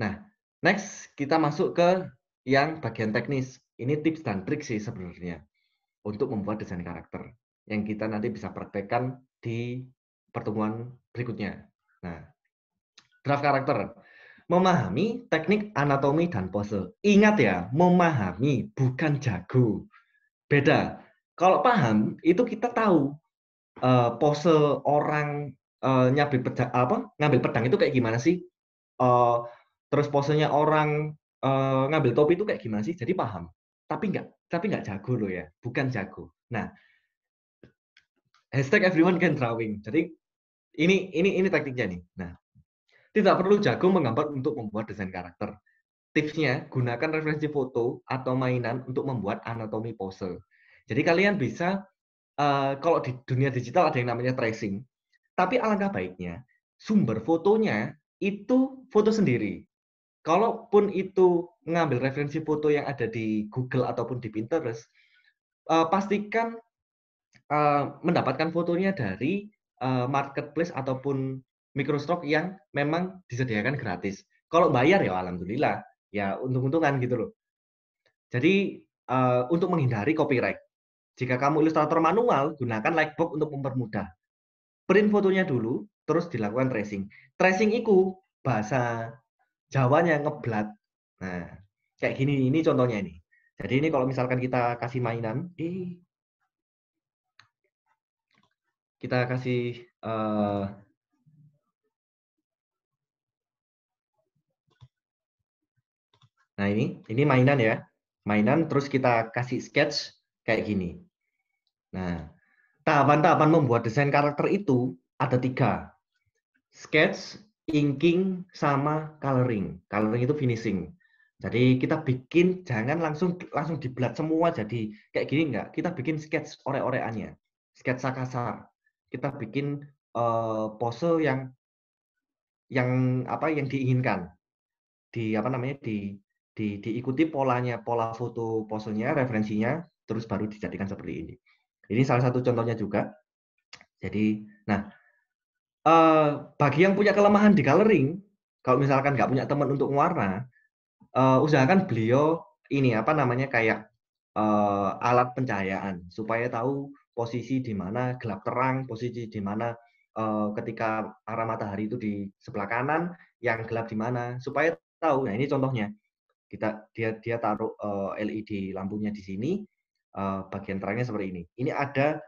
Nah, next kita masuk ke yang bagian teknis. Ini tips dan trik sih sebenarnya untuk membuat desain karakter yang kita nanti bisa praktekkan di pertemuan berikutnya. Nah, draft karakter. Memahami teknik anatomi dan pose. Ingat ya, memahami bukan jago. Beda. Kalau paham, itu kita tahu pose orang ngambil pedang itu kayak gimana sih? Terus posenya orang ngambil topi itu kayak gimana sih? Jadi paham. Tapi nggak jago loh ya, bukan jago. Nah, hashtag everyone can drawing. Jadi ini tekniknya nih. Nah, tidak perlu jago menggambar untuk membuat desain karakter. Tipsnya, gunakan referensi foto atau mainan untuk membuat anatomi pose. Jadi kalian bisa, kalau di dunia digital ada yang namanya tracing. Tapi alangkah baiknya, sumber fotonya itu foto sendiri. Kalaupun itu mengambil referensi foto yang ada di Google ataupun di Pinterest, pastikan mendapatkan fotonya dari marketplace ataupun microstock yang memang disediakan gratis. Kalau bayar ya alhamdulillah, ya untung-untungan gitu loh. Jadi untuk menghindari copyright, jika kamu ilustrator manual, gunakan Lightbox untuk mempermudah. Print fotonya dulu, terus dilakukan tracing. Tracing itu bahasa Jawanya ngeblat. Nah, kayak gini, ini contohnya ini. Jadi ini kalau misalkan kita kasih mainan, kita kasih nah ini mainan ya. Mainan terus kita kasih sketch kayak gini. Nah, tahapan-tahapan membuat desain karakter itu ada 3. Sketch, inking, sama coloring. Coloring itu finishing. Jadi kita bikin jangan langsung diblat semua jadi kayak gini enggak. Kita bikin sketch ore-oreannya. Sketsa kasar. Kita bikin pose yang diinginkan. Diikuti pola foto posenya, referensinya, terus baru dijadikan seperti ini. Ini salah satu contohnya juga. Jadi, nah, Bagi yang punya kelemahan di coloring, kalau misalkan nggak punya teman untuk mewarna, usahakan beliau ini apa namanya kayak alat pencahayaan supaya tahu posisi di mana gelap terang, posisi di mana ketika arah matahari itu di sebelah kanan, yang gelap di mana, supaya tahu. Nah ini contohnya, dia taruh LED lampunya di sini, bagian terangnya seperti ini. Ini ada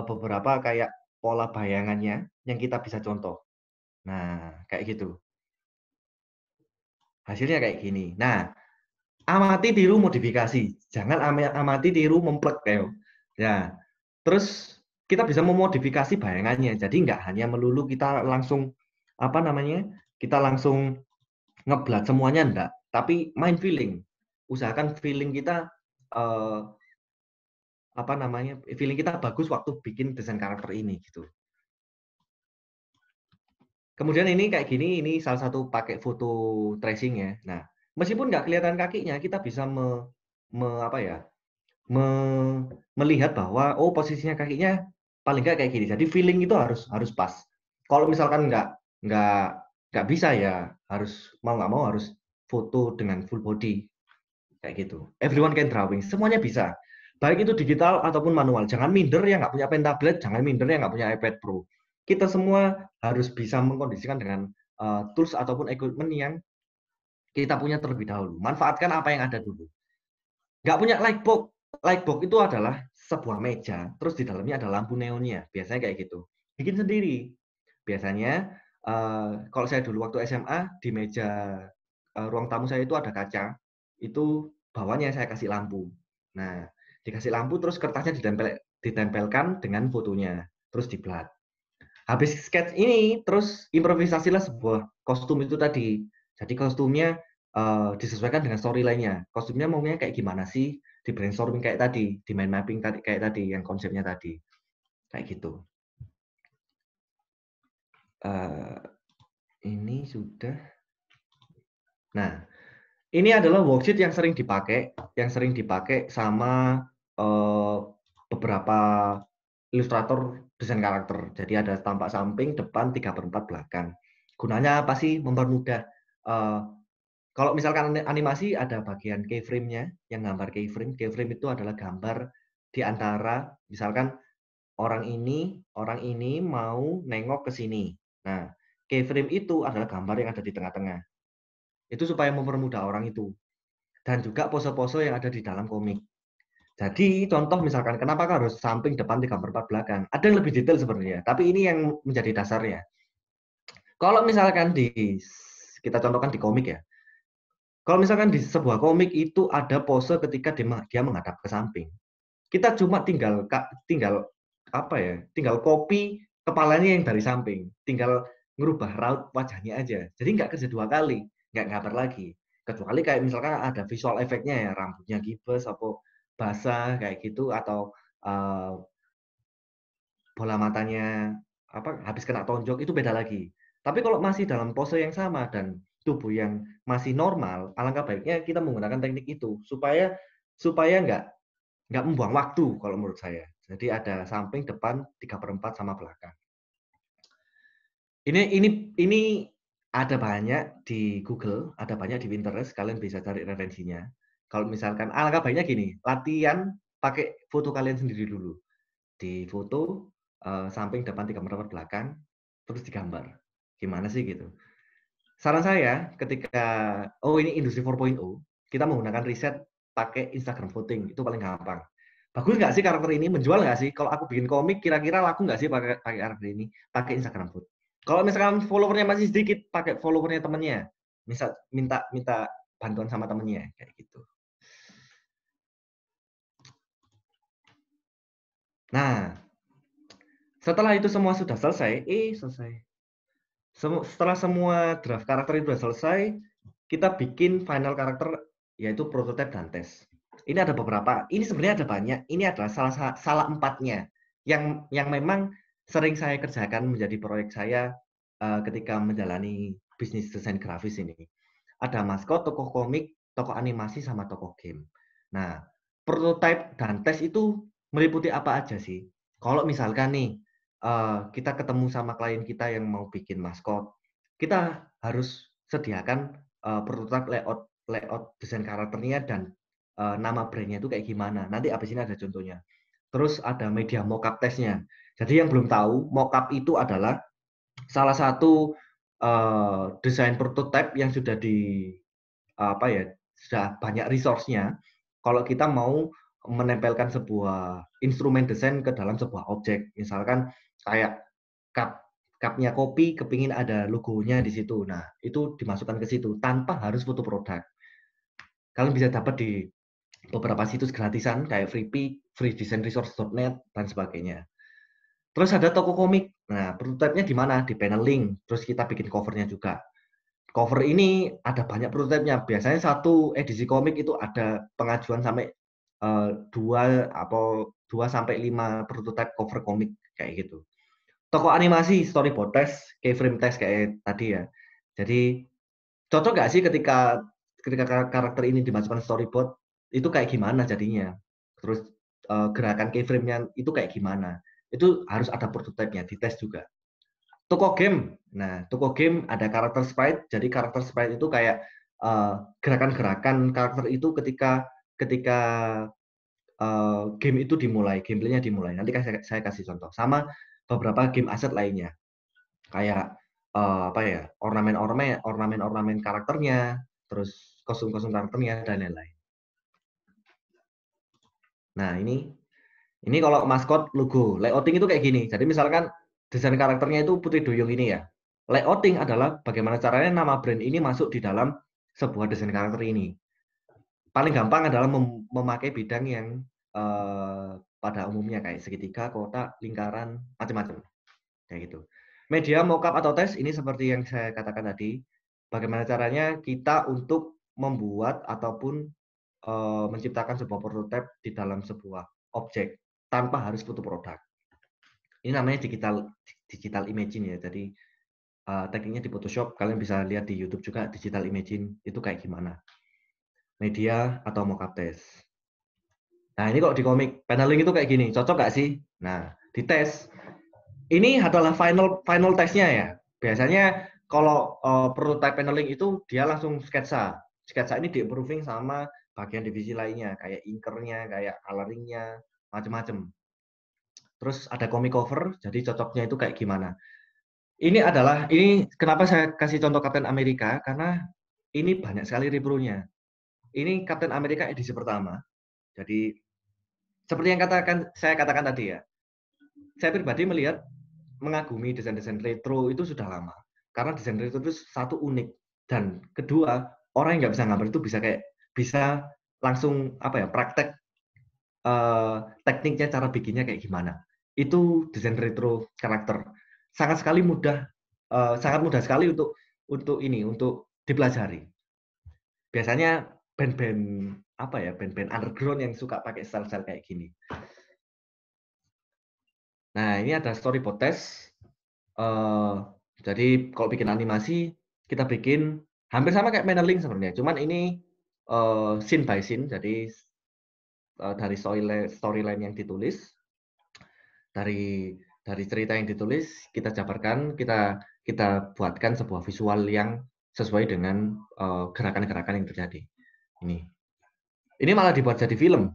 beberapa kayak pola bayangannya yang kita bisa contoh. Nah kayak gitu. Hasilnya kayak gini. Nah, amati tiru modifikasi. Jangan amati tiru memplek kayak. Ya. Terus kita bisa memodifikasi bayangannya. Jadi nggak hanya melulu kita langsung apa namanya? Kita langsung ngeblat semuanya enggak, tapi main feeling. Usahakan feeling kita apa namanya? Feeling kita bagus waktu bikin desain karakter ini gitu. Kemudian ini kayak gini, ini salah satu pakai foto tracing ya. Nah, meskipun nggak kelihatan kakinya, kita bisa apa ya, melihat bahwa oh posisinya kakinya paling nggak kayak gini. Jadi feeling itu harus pas. Kalau misalkan nggak nggak bisa ya harus mau nggak mau harus foto dengan full body kayak gitu. Everyone can drawing, semuanya bisa. Baik itu digital ataupun manual. Jangan minder yang nggak punya pen tablet, jangan minder yang nggak punya iPad Pro. Kita semua harus bisa mengkondisikan dengan tools ataupun equipment yang kita punya terlebih dahulu. Manfaatkan apa yang ada dulu. Nggak punya lightbox. Lightbox itu adalah sebuah meja, terus di dalamnya ada lampu neonnya. Biasanya kayak gitu. Bikin sendiri. Biasanya, kalau saya dulu waktu SMA, di meja ruang tamu saya itu ada kaca. Itu bawahnya saya kasih lampu. Nah, dikasih lampu, terus kertasnya ditempelkan dengan fotonya. Terus diblat. Habis sketch ini, terus improvisasilah sebuah kostum itu tadi. Jadi kostumnya disesuaikan dengan storyline-nya. Kostumnya maunya kayak gimana sih? Di brainstorming kayak tadi, di mind mapping tadi kayak tadi, yang konsepnya tadi. Kayak gitu. Ini sudah. Nah, ini adalah worksheet yang sering dipakai sama beberapa ilustrator desain karakter. Jadi ada tampak samping, depan, 3/4 belakang. Gunanya apa sih? Mempermudah. Kalau misalkan animasi ada bagian keyframe-nya, yang gambar keyframe. Keyframe itu adalah gambar di antara, misalkan orang ini mau nengok ke sini. Nah, keyframe itu adalah gambar yang ada di tengah-tengah. Itu supaya mempermudah orang itu. Dan juga pose-pose yang ada di dalam komik. Jadi contoh misalkan kenapa harus samping, depan, 3/4 belakang. Ada yang lebih detail sebenarnya, tapi ini yang menjadi dasarnya. Kalau misalkan kita contohkan di komik ya. Kalau misalkan di sebuah komik itu ada pose ketika dia menghadap ke samping. Kita cuma tinggal apa ya? Tinggal copy kepalanya yang dari samping, tinggal ngerubah raut wajahnya aja. Jadi nggak kerja 2 kali, nggak gambar lagi. Kecuali kayak misalkan ada visual efeknya ya, rambutnya gibes atau basah kayak gitu, atau bola matanya habis kena tonjok, itu beda lagi. Tapi kalau masih dalam pose yang sama dan tubuh yang masih normal, alangkah baiknya kita menggunakan teknik itu supaya nggak membuang waktu kalau menurut saya. Jadi ada samping, depan, 3/4 sama belakang. Ini ada banyak di Google, ada banyak di Pinterest, kalian bisa cari referensinya. Kalau misalkan alangkah baiknya gini, latihan pakai foto kalian sendiri dulu. Di foto samping, depan, 3/4 belakang, terus digambar. Gimana sih gitu. Saran saya ketika ini industri 4.0, kita menggunakan riset pakai Instagram voting, itu paling gampang. Bagus nggak sih karakter ini? Menjual nggak sih? Kalau aku bikin komik, kira-kira laku nggak sih pakai karakter ini? Pakai Instagram vote. Kalau misalkan followernya masih sedikit, pakai followernya temennya. Misal minta bantuan sama temennya, kayak gitu. Nah, setelah itu semua sudah selesai, setelah semua draft karakter itu sudah selesai, kita bikin final karakter, yaitu prototipe dan tes. Ini ada beberapa, ini sebenarnya ada banyak, ini adalah salah 4-nya yang memang sering saya kerjakan menjadi proyek saya ketika menjalani bisnis desain grafis ini. Ada maskot, tokoh komik, tokoh animasi, sama tokoh game. Nah, prototipe dan tes itu meliputi apa aja sih? Kalau misalkan nih, kita ketemu sama klien kita yang mau bikin maskot, kita harus sediakan prototipe layout desain karakternya dan nama brandnya itu kayak gimana. Nanti abis ini ada contohnya. Terus ada media mockup testnya. Jadi yang belum tahu, mockup itu adalah salah satu desain prototipe yang sudah sudah banyak resource-nya. Kalau kita mau menempelkan sebuah instrumen desain ke dalam sebuah objek, misalkan kayak cupnya kopi, kepingin ada logonya di situ. Nah, itu dimasukkan ke situ tanpa harus foto produk. Kalian bisa dapat di beberapa situs gratisan kayak Freepik, freedesignresource.net, dan sebagainya. Terus ada toko komik. Nah, prototipe-nya di mana? Di Paneling. Terus kita bikin cover-nya juga. Cover ini ada banyak prototipe-nya. Biasanya satu edisi komik itu ada pengajuan sampai 2 sampai 5 prototipe cover komik kayak gitu. Toko animasi, storyboard test, keyframe test kayak tadi ya. Jadi cocok nggak sih ketika karakter ini dimasukkan storyboard itu kayak gimana jadinya? Terus gerakan keyframe-nya itu kayak gimana? Itu harus ada prototipe-nya, dites juga. Toko game. Nah, toko game ada karakter sprite. Jadi karakter sprite itu kayak gerakan-gerakan karakter itu ketika game itu dimulai, gameplaynya dimulai. Nanti saya kasih contoh. Sama beberapa game aset lainnya. Kayak ornamen karakternya, terus kostum-kostum karakternya dan lain-lain. Nah, ini kalau maskot logo, layouting itu kayak gini. Jadi misalkan desain karakternya itu Putri Duyung ini ya. Layouting adalah bagaimana caranya nama brand ini masuk di dalam sebuah desain karakter ini. Paling gampang adalah memakai bidang yang pada umumnya kayak segitiga, kotak, lingkaran, macam-macam. Kayak gitu. Media mockup atau tes ini seperti yang saya katakan tadi. Bagaimana caranya kita untuk membuat ataupun menciptakan sebuah prototipe di dalam sebuah objek tanpa harus foto produk. Ini namanya digital imaging ya. Jadi tekniknya di Photoshop, kalian bisa lihat di YouTube juga digital imaging itu kayak gimana. Media atau mockup test. Nah, ini kok di komik paneling itu kayak gini, cocok nggak sih? Nah, dites. Ini adalah final testnya ya. Biasanya kalau prototype paneling itu dia langsung sketsa. Sketsa ini di-improving sama bagian divisi lainnya, kayak inkernya, kayak coloringnya, macam-macam. Terus ada comic cover, jadi cocoknya itu kayak gimana. Ini kenapa saya kasih contoh Captain America, karena ini banyak sekali repro-nya. Ini Captain America edisi pertama. Jadi seperti yang saya katakan tadi ya. Saya pribadi mengagumi desain-desain retro itu sudah lama. Karena desain retro itu satu unik, dan kedua orang yang nggak bisa gambar itu bisa langsung praktek tekniknya, cara bikinnya kayak gimana. Itu desain retro karakter sangat mudah sekali untuk dipelajari. Biasanya band-band underground yang suka pakai style-style kayak gini. Nah, ini ada storyboard test. Jadi kalau bikin animasi, kita bikin hampir sama kayak paneling sebenarnya. Cuman ini scene by scene, jadi dari storyline yang ditulis, dari cerita yang ditulis, kita jabarkan, kita buatkan sebuah visual yang sesuai dengan gerakan-gerakan yang terjadi. Ini malah dibuat jadi film.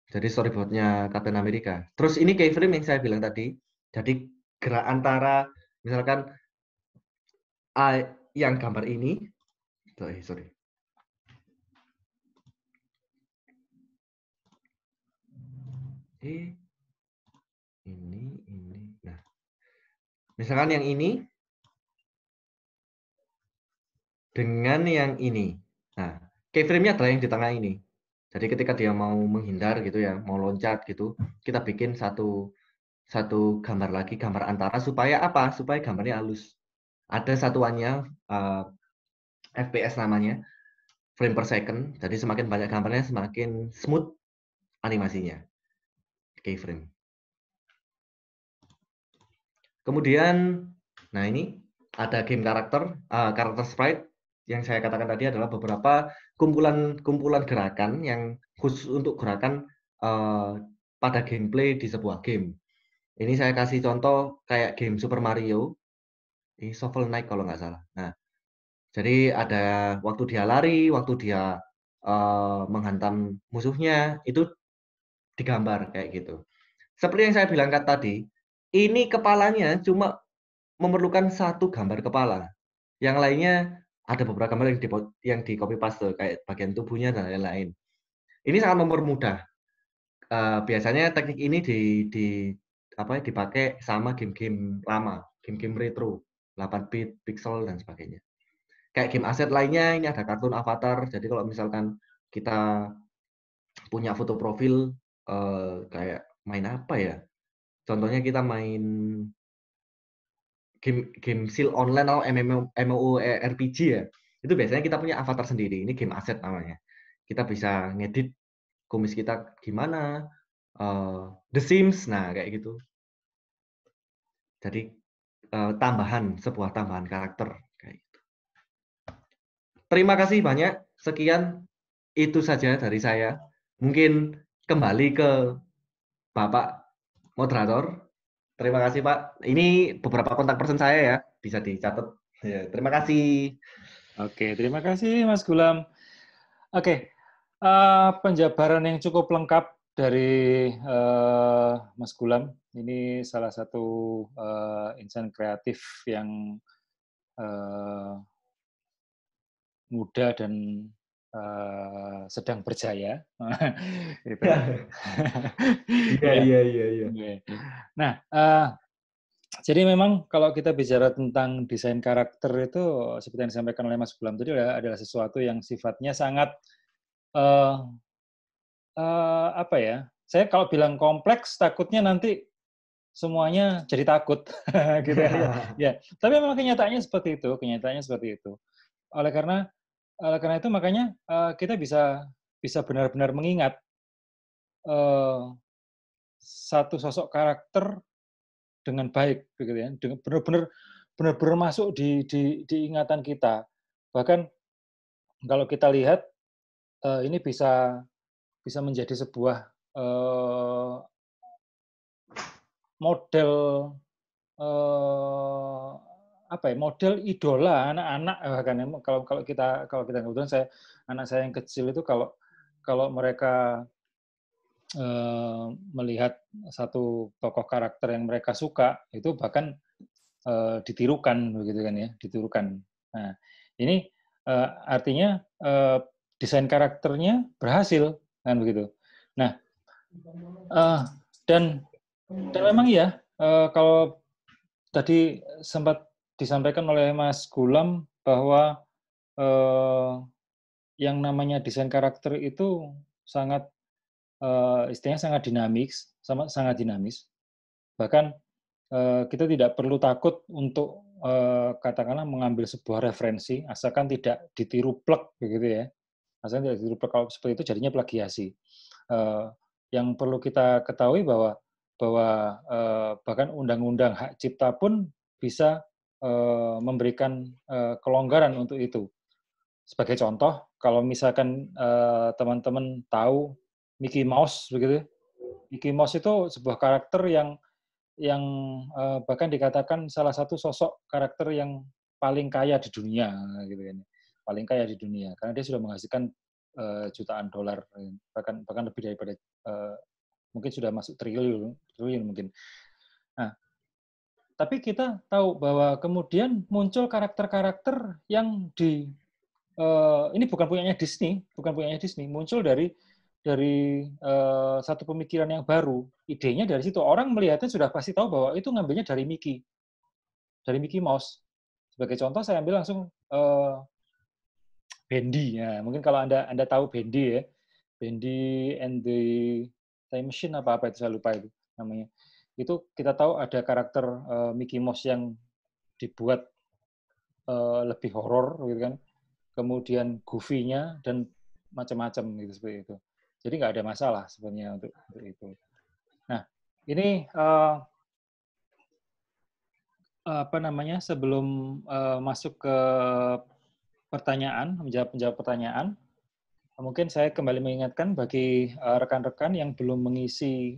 Jadi storyboardnya Captain America. Terus ini keyframe yang saya bilang tadi. Jadi gerak antara misalkan yang gambar ini, sorry. Ini. Nah, misalkan yang ini dengan yang ini. Nah, keyframe-nya adalah yang di tengah ini. Jadi ketika dia mau menghindar gitu ya, mau loncat gitu, kita bikin satu gambar lagi, gambar antara supaya apa? Supaya gambarnya halus. Ada satuannya FPS namanya, frame per second. Jadi semakin banyak gambarnya, semakin smooth animasinya. Keyframe. Kemudian, nah ini ada game karakter sprite yang saya katakan tadi adalah beberapa kumpulan gerakan yang khusus untuk gerakan pada gameplay di sebuah game. Ini saya kasih contoh kayak game Super Mario, ini Shovel Knight kalau nggak salah. Nah, jadi ada waktu dia lari, waktu dia menghantam musuhnya, itu digambar kayak gitu. Seperti yang saya bilang tadi, ini kepalanya cuma memerlukan satu gambar kepala. Yang lainnya ada beberapa gambar yang di copy paste kayak bagian tubuhnya dan lain-lain. Ini sangat mempermudah. Biasanya teknik ini dipakai sama game-game lama, game-game retro, 8 bit, pixel dan sebagainya. Kayak game aset lainnya, ini ada kartun avatar. Jadi kalau misalkan kita punya foto profil kayak main apa ya? Contohnya kita main game seal online atau MMORPG ya. Itu biasanya kita punya avatar sendiri. Ini game aset namanya. Kita bisa ngedit kumis kita gimana, The Sims, nah kayak gitu. Jadi sebuah tambahan karakter kayak gitu. Terima kasih banyak. Sekian itu saja dari saya. Mungkin kembali ke Bapak moderator. Terima kasih Pak. Ini beberapa kontak person saya ya, bisa dicatat. Ya, terima kasih. Oke, terima kasih Mas Gulam. Oke, penjabaran yang cukup lengkap dari Mas Gulam. Ini salah satu insan kreatif yang muda dan sedang berjaya. Gitu. Iya, Ya. iya, iya, iya. Nah, jadi memang kalau kita bicara tentang desain karakter itu seperti yang disampaikan oleh Mas Gulam tadi adalah sesuatu yang sifatnya sangat apa ya? Saya kalau bilang kompleks takutnya nanti semuanya jadi takut gitu ya. Ya, tapi memang kenyataannya seperti itu, kenyataannya seperti itu. Oleh karena itu makanya kita bisa benar-benar mengingat satu sosok karakter dengan baik, begitu ya, dengan benar-benar masuk di ingatan kita. Bahkan kalau kita lihat ini bisa menjadi sebuah model apa ya, model idola anak-anak bahkan ya. Kalau kita kebetulan anak saya yang kecil itu kalau mereka melihat satu tokoh karakter yang mereka suka itu bahkan ditirukan begitu kan ya, ditirukan. Nah, ini artinya desain karakternya berhasil kan begitu. Nah, dan memang ya kalau tadi sempat disampaikan oleh Mas Gulam bahwa yang namanya desain karakter itu sangat istilahnya sangat dinamis. Bahkan kita tidak perlu takut untuk katakanlah mengambil sebuah referensi asalkan tidak ditiru plek begitu ya. Asalkan tidak ditiru plek, kalau seperti itu jadinya plagiasi. Yang perlu kita ketahui bahwa bahkan undang-undang hak cipta pun bisa memberikan kelonggaran untuk itu. Sebagai contoh, kalau misalkan teman-teman tahu Mickey Mouse begitu, Mickey Mouse itu sebuah karakter yang bahkan dikatakan salah satu sosok karakter yang paling kaya di dunia gitu kan, paling kaya di dunia karena dia sudah menghasilkan jutaan dolar, bahkan lebih daripada mungkin sudah masuk triliun mungkin. Nah, tapi kita tahu bahwa kemudian muncul karakter-karakter yang ini bukan punyanya Disney, muncul dari satu pemikiran yang baru. Idenya dari situ. Orang melihatnya sudah pasti tahu bahwa itu ngambilnya dari Mickey Mouse. Sebagai contoh saya ambil langsung Bendy. Ya, mungkin kalau Anda tahu Bendy ya. Bendy and the Time Machine apa itu saya lupa itu namanya. Itu kita tahu ada karakter Mickey Mouse yang dibuat lebih horor gitu kan. Kemudian goofy-nya dan macam-macam gitu seperti itu. Jadi nggak ada masalah sebenarnya untuk itu. Nah, ini apa namanya, sebelum masuk ke pertanyaan, menjawab pertanyaan, mungkin saya kembali mengingatkan bagi rekan-rekan yang belum mengisi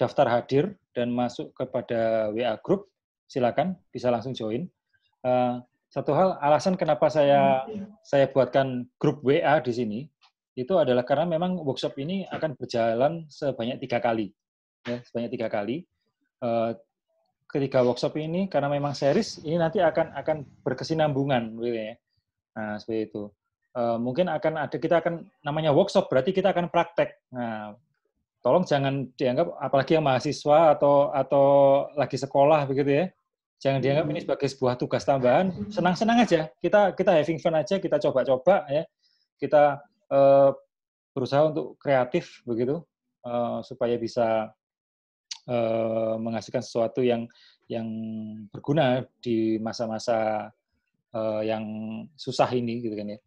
daftar hadir dan masuk kepada WA group, silakan bisa langsung join. Satu hal, alasan kenapa saya buatkan grup WA di sini itu adalah karena memang workshop ini akan berjalan sebanyak 3 kali, ya, sebanyak 3 kali. Ketiga workshop ini karena memang series ini nanti akan berkesinambungan, gitu ya. Nah, seperti itu. Mungkin kita akan namanya workshop, berarti kita akan praktek. Nah, tolong jangan dianggap, apalagi yang mahasiswa atau lagi sekolah begitu ya, jangan dianggap ini sebagai sebuah tugas tambahan. Senang-senang aja, kita having fun aja, kita coba-coba ya, kita berusaha untuk kreatif begitu, supaya bisa menghasilkan sesuatu yang berguna di masa-masa yang susah ini gitu kan ya.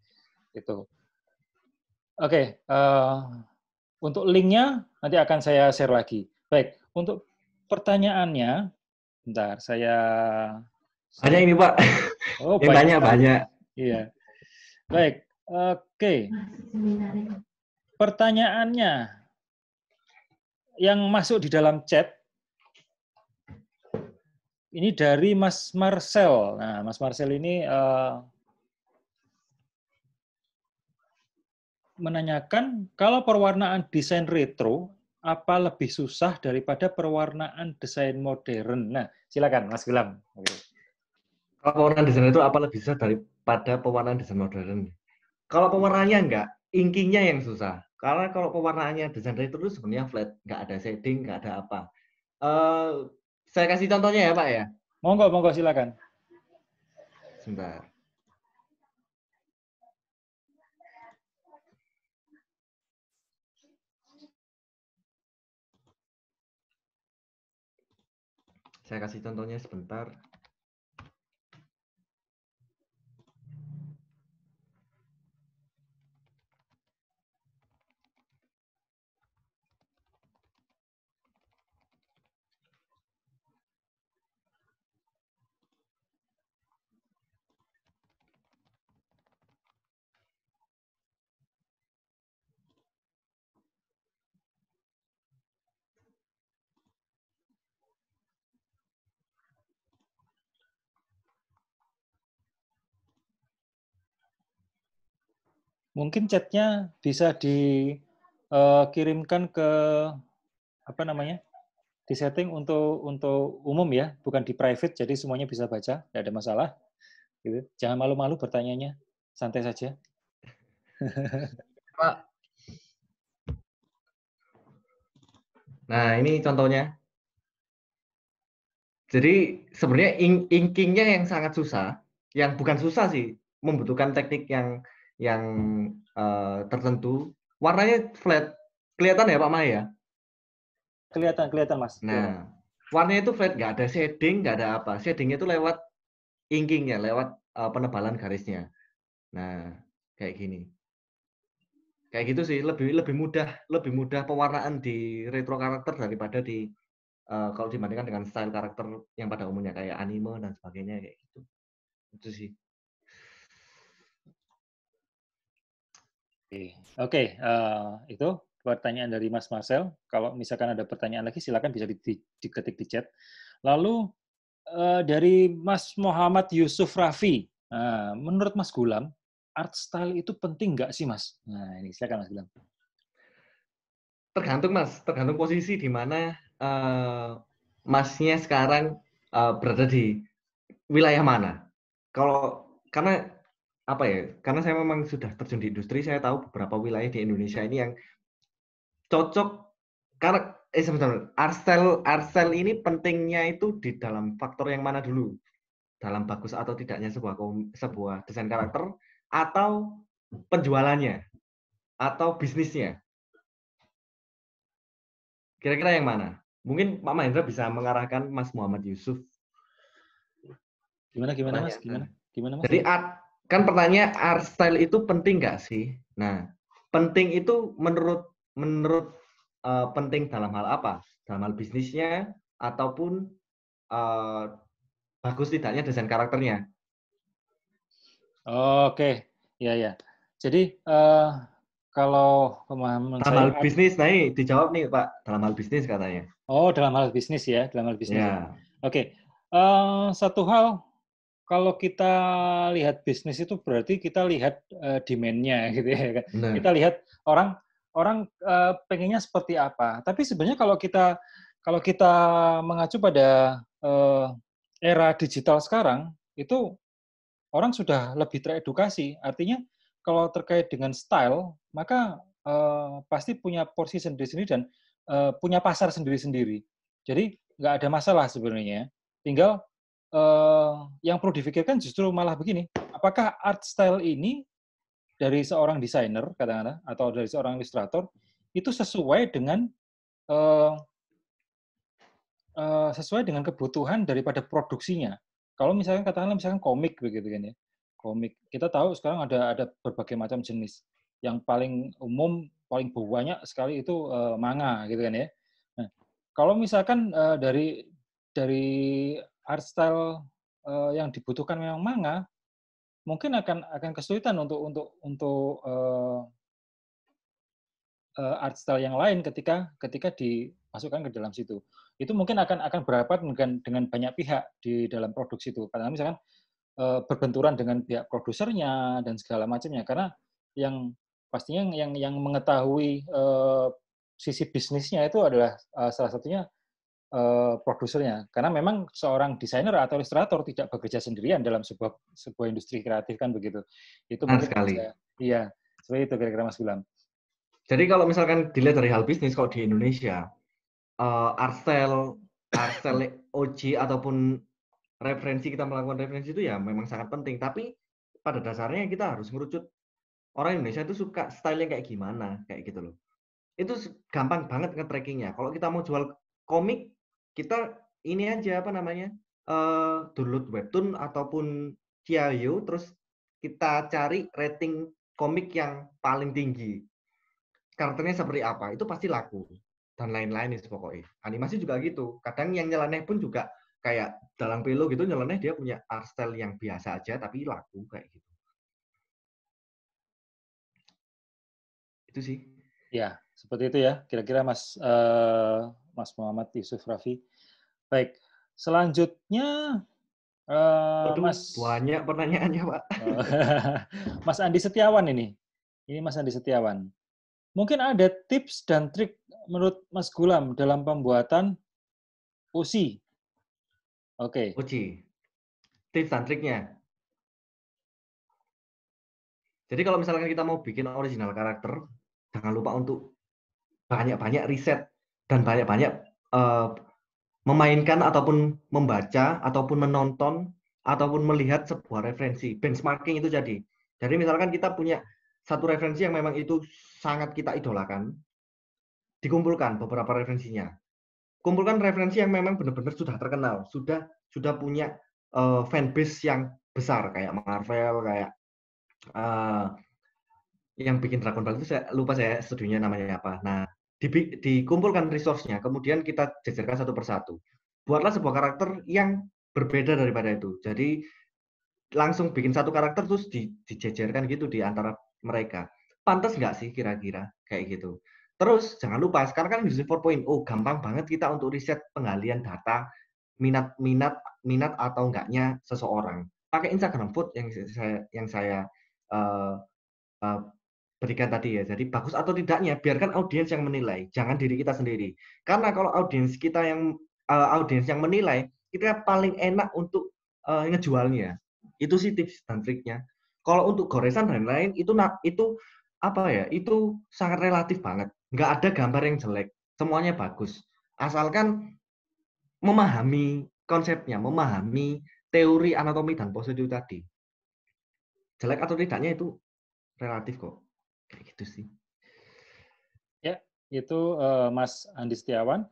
Itu. Oke, untuk linknya nanti akan saya share lagi. Baik, untuk pertanyaannya, bentar saya Banyak ini Pak. Oh, Yang banyak tanya sekali. banyak. Iya. Baik, oke. Pertanyaannya yang masuk di dalam chat ini dari Mas Marcel. Nah, Mas Marcel ini menanyakan kalau perwarnaan desain retro apa lebih susah daripada perwarnaan desain modern. Nah, silakan Mas Gilam. Kalau pewarnaan desain itu apa lebih susah daripada pewarnaan desain modern? Kalau pewarnaannya enggak, inkinya yang susah. Karena kalau pewarnaannya desain retro itu sebenarnya flat, nggak ada shading, nggak ada apa. Saya kasih contohnya ya Pak ya. Monggo silakan. Sebentar. Saya kasih contohnya sebentar. Mungkin chatnya bisa dikirimkan ke apa namanya, di setting untuk umum ya, bukan di private, jadi semuanya bisa baca, tidak ada masalah. Gitu. Jangan malu-malu bertanyanya, santai saja. Pak. Nah ini contohnya. Jadi sebenarnya inkingnya yang sangat susah, yang bukan susah sih, membutuhkan teknik yang tertentu. Warnanya flat, kelihatan ya Pak Maya? Kelihatan Mas. Kelihatan. Nah, warnanya itu flat, nggak ada shading, nggak ada apa. Shadingnya itu lewat inkingnya, lewat penebalan garisnya. Nah, kayak gini. Kayak gitu sih, lebih mudah pewarnaan di retro karakter daripada di kalau dibandingkan dengan style karakter yang pada umumnya kayak anime dan sebagainya kayak gitu. Itu sih. Oke, itu pertanyaan dari Mas Marcel. Kalau misalkan ada pertanyaan lagi, silakan bisa diketik di chat. Lalu dari Mas Muhammad Yusuf Raffi, menurut Mas Gulam, art style itu penting nggak sih Mas? Nah ini silakan Mas Gulam. Tergantung Mas, tergantung posisi di mana Masnya sekarang berada di wilayah mana. Karena apa ya? Karena saya memang sudah terjun di industri, saya tahu beberapa wilayah di Indonesia ini yang cocok karena sebentar, art style ini pentingnya itu di dalam faktor yang mana dulu? Dalam bagus atau tidaknya sebuah desain karakter atau penjualannya atau bisnisnya. Kira-kira yang mana? Mungkin Pak Mahendra bisa mengarahkan Mas Muhammad Yusuf. Gimana Mas? Gimana Mas? Jadi kan pertanyaan art style itu penting nggak sih? Nah, penting itu menurut penting dalam hal apa? Dalam hal bisnisnya ataupun bagus tidaknya desain karakternya? Oke, ya. Jadi kalau pemahaman Dalam hal saya, bisnis, nah ini dijawab nih Pak, dalam hal bisnis katanya. dalam hal bisnis ya, dalam hal bisnis ya. Ya, Oke, satu hal, kalau kita lihat bisnis itu berarti kita lihat demand-nya gitu ya kan. Kita benar. lihat orang orang pengennya seperti apa. Tapi sebenarnya kalau kita mengacu pada era digital sekarang, itu orang sudah lebih teredukasi. Artinya kalau terkait dengan style, maka pasti punya porsi sendiri-sendiri dan punya pasar sendiri-sendiri. Jadi nggak ada masalah sebenarnya. Tinggal yang perlu difikirkan justru malah begini, apakah art style ini dari seorang desainer, katakanlah, atau dari seorang ilustrator, itu sesuai dengan kebutuhan daripada produksinya. Kalau misalkan katakanlah misalkan komik begitu kan ya. Komik. Kita tahu sekarang ada berbagai macam jenis. Yang paling umum, paling banyak sekali itu manga gitu kan ya. Nah, kalau misalkan dari art style yang dibutuhkan memang manga, mungkin akan kesulitan untuk art style yang lain ketika dimasukkan ke dalam situ. Itu mungkin akan berhadapan dengan banyak pihak di dalam produksi itu. Karena misalkan berbenturan dengan pihak produsernya dan segala macamnya. Karena yang pastinya yang mengetahui sisi bisnisnya itu adalah salah satunya produsernya. Karena memang seorang desainer atau ilustrator tidak bekerja sendirian dalam sebuah industri kreatif kan begitu. Itu Benar mungkin sekali. iya, seperti itu kira-kira Mas Wilam. Jadi kalau misalkan dilihat dari hal bisnis, kalau di Indonesia, art style OG ataupun referensi, kita melakukan referensi itu ya memang sangat penting. Tapi pada dasarnya kita harus merucut orang Indonesia itu suka style yang kayak gimana, kayak gitu loh. Itu gampang banget nge-trackingnya. Kalau kita mau jual komik, kita ini aja apa namanya, download webtoon ataupun Chiayo, terus kita cari rating komik yang paling tinggi. Karakternya seperti apa, itu pasti laku. Dan lain-lain itu pokoknya. Animasi juga gitu. Kadang yang nyeleneh pun juga kayak Dalang Pelo gitu, nyeleneh dia punya art style yang biasa aja, tapi laku kayak gitu. Itu sih. Ya, seperti itu ya. Kira-kira Mas Muhammad Yusuf Raffi. Baik, selanjutnya Waduh, Mas banyak pertanyaannya, Pak. Mas Andi Setiawan ini. Ini Mas Andi Setiawan. Mungkin ada tips dan trik menurut Mas Gulam dalam pembuatan USI. Oke. Uji, tips dan triknya. Jadi kalau misalkan kita mau bikin original karakter, jangan lupa untuk banyak-banyak riset dan banyak-banyak memainkan ataupun membaca ataupun menonton ataupun melihat sebuah referensi. Benchmarking itu jadi. Jadi misalkan kita punya satu referensi yang memang itu sangat kita idolakan, dikumpulkan beberapa referensinya. Kumpulkan referensi yang memang benar-benar sudah terkenal, sudah punya fanbase yang besar kayak Marvel, kayak yang bikin Dragon Ball itu saya lupa saya studionya namanya apa. Nah, dikumpulkan resource-nya, kemudian kita jajarkan satu persatu. Buatlah sebuah karakter yang berbeda daripada itu. Jadi langsung bikin satu karakter terus dijejerkan gitu di antara mereka. Pantas nggak sih kira-kira kayak gitu. Terus jangan lupa sekarang kan industri 4.0, gampang banget kita untuk riset penggalian data minat atau enggaknya seseorang. Pakai Instagram Food yang saya uh, uh, berikan tadi ya. Jadi bagus atau tidaknya biarkan audiens yang menilai, jangan diri kita sendiri. Karena kalau audiens kita audiens yang menilai, kita paling enak untuk ngejualnya. Itu sih tips dan triknya. Kalau untuk goresan dan lain itu apa ya? Itu sangat relatif banget. Nggak ada gambar yang jelek, semuanya bagus. Asalkan memahami konsepnya, memahami teori anatomi dan pose itu tadi. Jelek atau tidaknya itu relatif kok. Kayak gitu sih. Ya, itu Mas Andi Setiawan.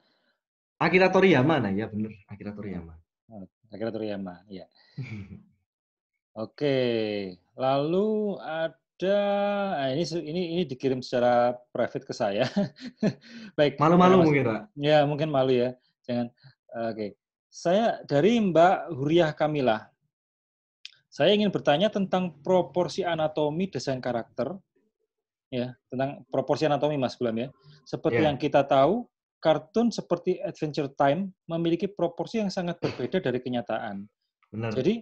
Akira Toriyama, nah ya bener, Akira Toriyama. Akira Toriyama, ya. Oke, lalu ada ini dikirim secara private ke saya. Baik, Malu-malu Mas. mungkin, Pak. Ya, mungkin malu ya. Jangan. Oke. Saya dari Mbak Huriah Kamilah. Saya ingin bertanya tentang proporsi anatomi desain karakter ya, tentang proporsi anatomi Mas Gulam ya. Seperti Ya, yang kita tahu, kartun seperti Adventure Time memiliki proporsi yang sangat berbeda dari kenyataan. benar. Jadi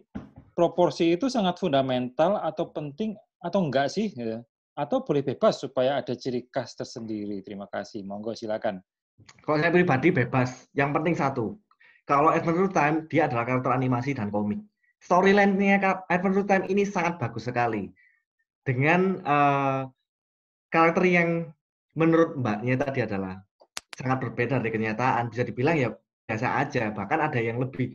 proporsi itu sangat fundamental atau penting atau enggak sih? Ya? Atau boleh bebas supaya ada ciri khas tersendiri. Terima kasih. Monggo silakan. Kalau saya pribadi bebas. Yang penting satu. Kalau Adventure Time, dia adalah karakter animasi dan komik. Storyline-nya Adventure Time ini sangat bagus sekali. Dengan karakter yang menurut mbaknya tadi adalah sangat berbeda dari kenyataan. Bisa dibilang ya biasa aja. Bahkan ada yang lebih,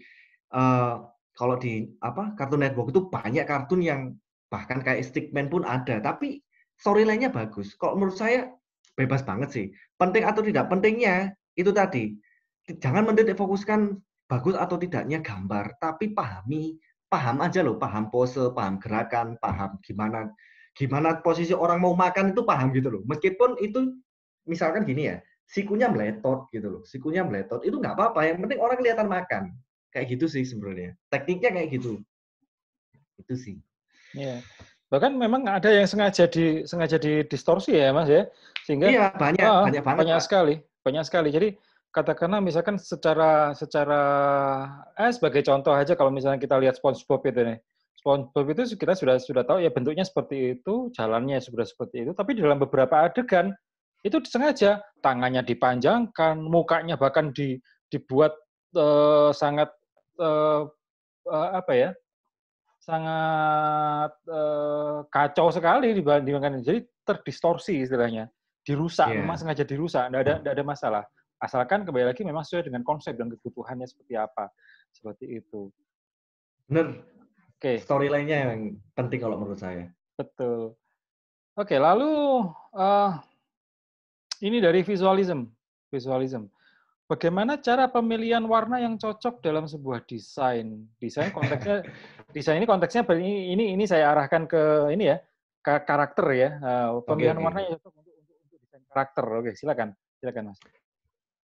kalau di Cartoon Network itu banyak kartun yang bahkan kayak Stickman pun ada. Tapi storyline-nya bagus. Kalau menurut saya bebas banget sih. Penting atau tidak pentingnya itu tadi. Jangan menitik fokuskan bagus atau tidaknya gambar, tapi paham aja loh, paham pose, paham gerakan, paham gimana posisi orang mau makan itu paham gitu loh. Meskipun itu misalkan gini ya, sikunya meletot gitu loh, sikunya meletot itu nggak apa-apa. Yang penting orang kelihatan makan. Kayak gitu sih sebenarnya. Tekniknya kayak gitu. Itu sih. Ya. Bahkan memang ada yang sengaja didistorsi ya Mas ya, sehingga Iya, banyak banget, banyak Pak. sekali. Jadi katakanlah misalkan secara sebagai contoh aja kalau misalnya kita lihat SpongeBob itu nih. SpongeBob itu kita sudah tahu ya bentuknya seperti itu, jalannya sudah seperti itu, tapi dalam beberapa adegan itu sengaja tangannya dipanjangkan, mukanya bahkan dibuat sangat apa ya? Sangat kacau sekali dibandingkan, jadi terdistorsi istilahnya, dirusak, memang Iya, sengaja dirusak, nggak ada masalah. Asalkan kembali lagi memang sesuai dengan konsep dan kebutuhannya seperti apa, seperti itu. bener. Oke, Storyline-nya yang penting kalau menurut saya. betul. Oke, lalu ini dari visualism. Bagaimana cara pemilihan warna yang cocok dalam sebuah desain? Desain ini konteksnya ini saya arahkan ke ini ya, ke karakter ya. Oke, Pemilihan oke. warna yang cocok untuk desain karakter. Oke, silakan Mas.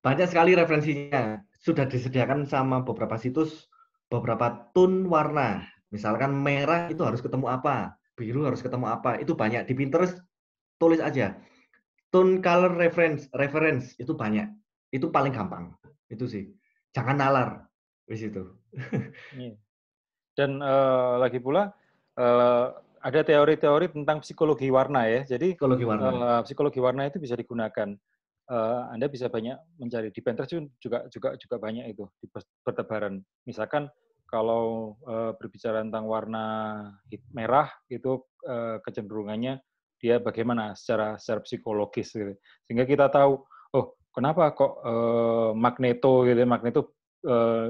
Banyak sekali referensinya. Sudah disediakan sama beberapa situs, beberapa tone warna. Misalkan merah itu harus ketemu apa, biru harus ketemu apa. Itu banyak. Di Pinterest tulis aja. Tone color reference itu banyak. Itu paling gampang. Itu sih. Jangan nalar. Di situ. Iya. Dan lagi pula ada teori-teori tentang psikologi warna ya. Jadi Psikologi warna. psikologi warna itu bisa digunakan. Anda bisa banyak mencari di Pinterest juga banyak itu di bertebaran. Misalkan kalau berbicara tentang warna merah itu kecenderungannya dia bagaimana secara psikologis gitu. Sehingga kita tahu oh kenapa kok Magneto gitu Magneto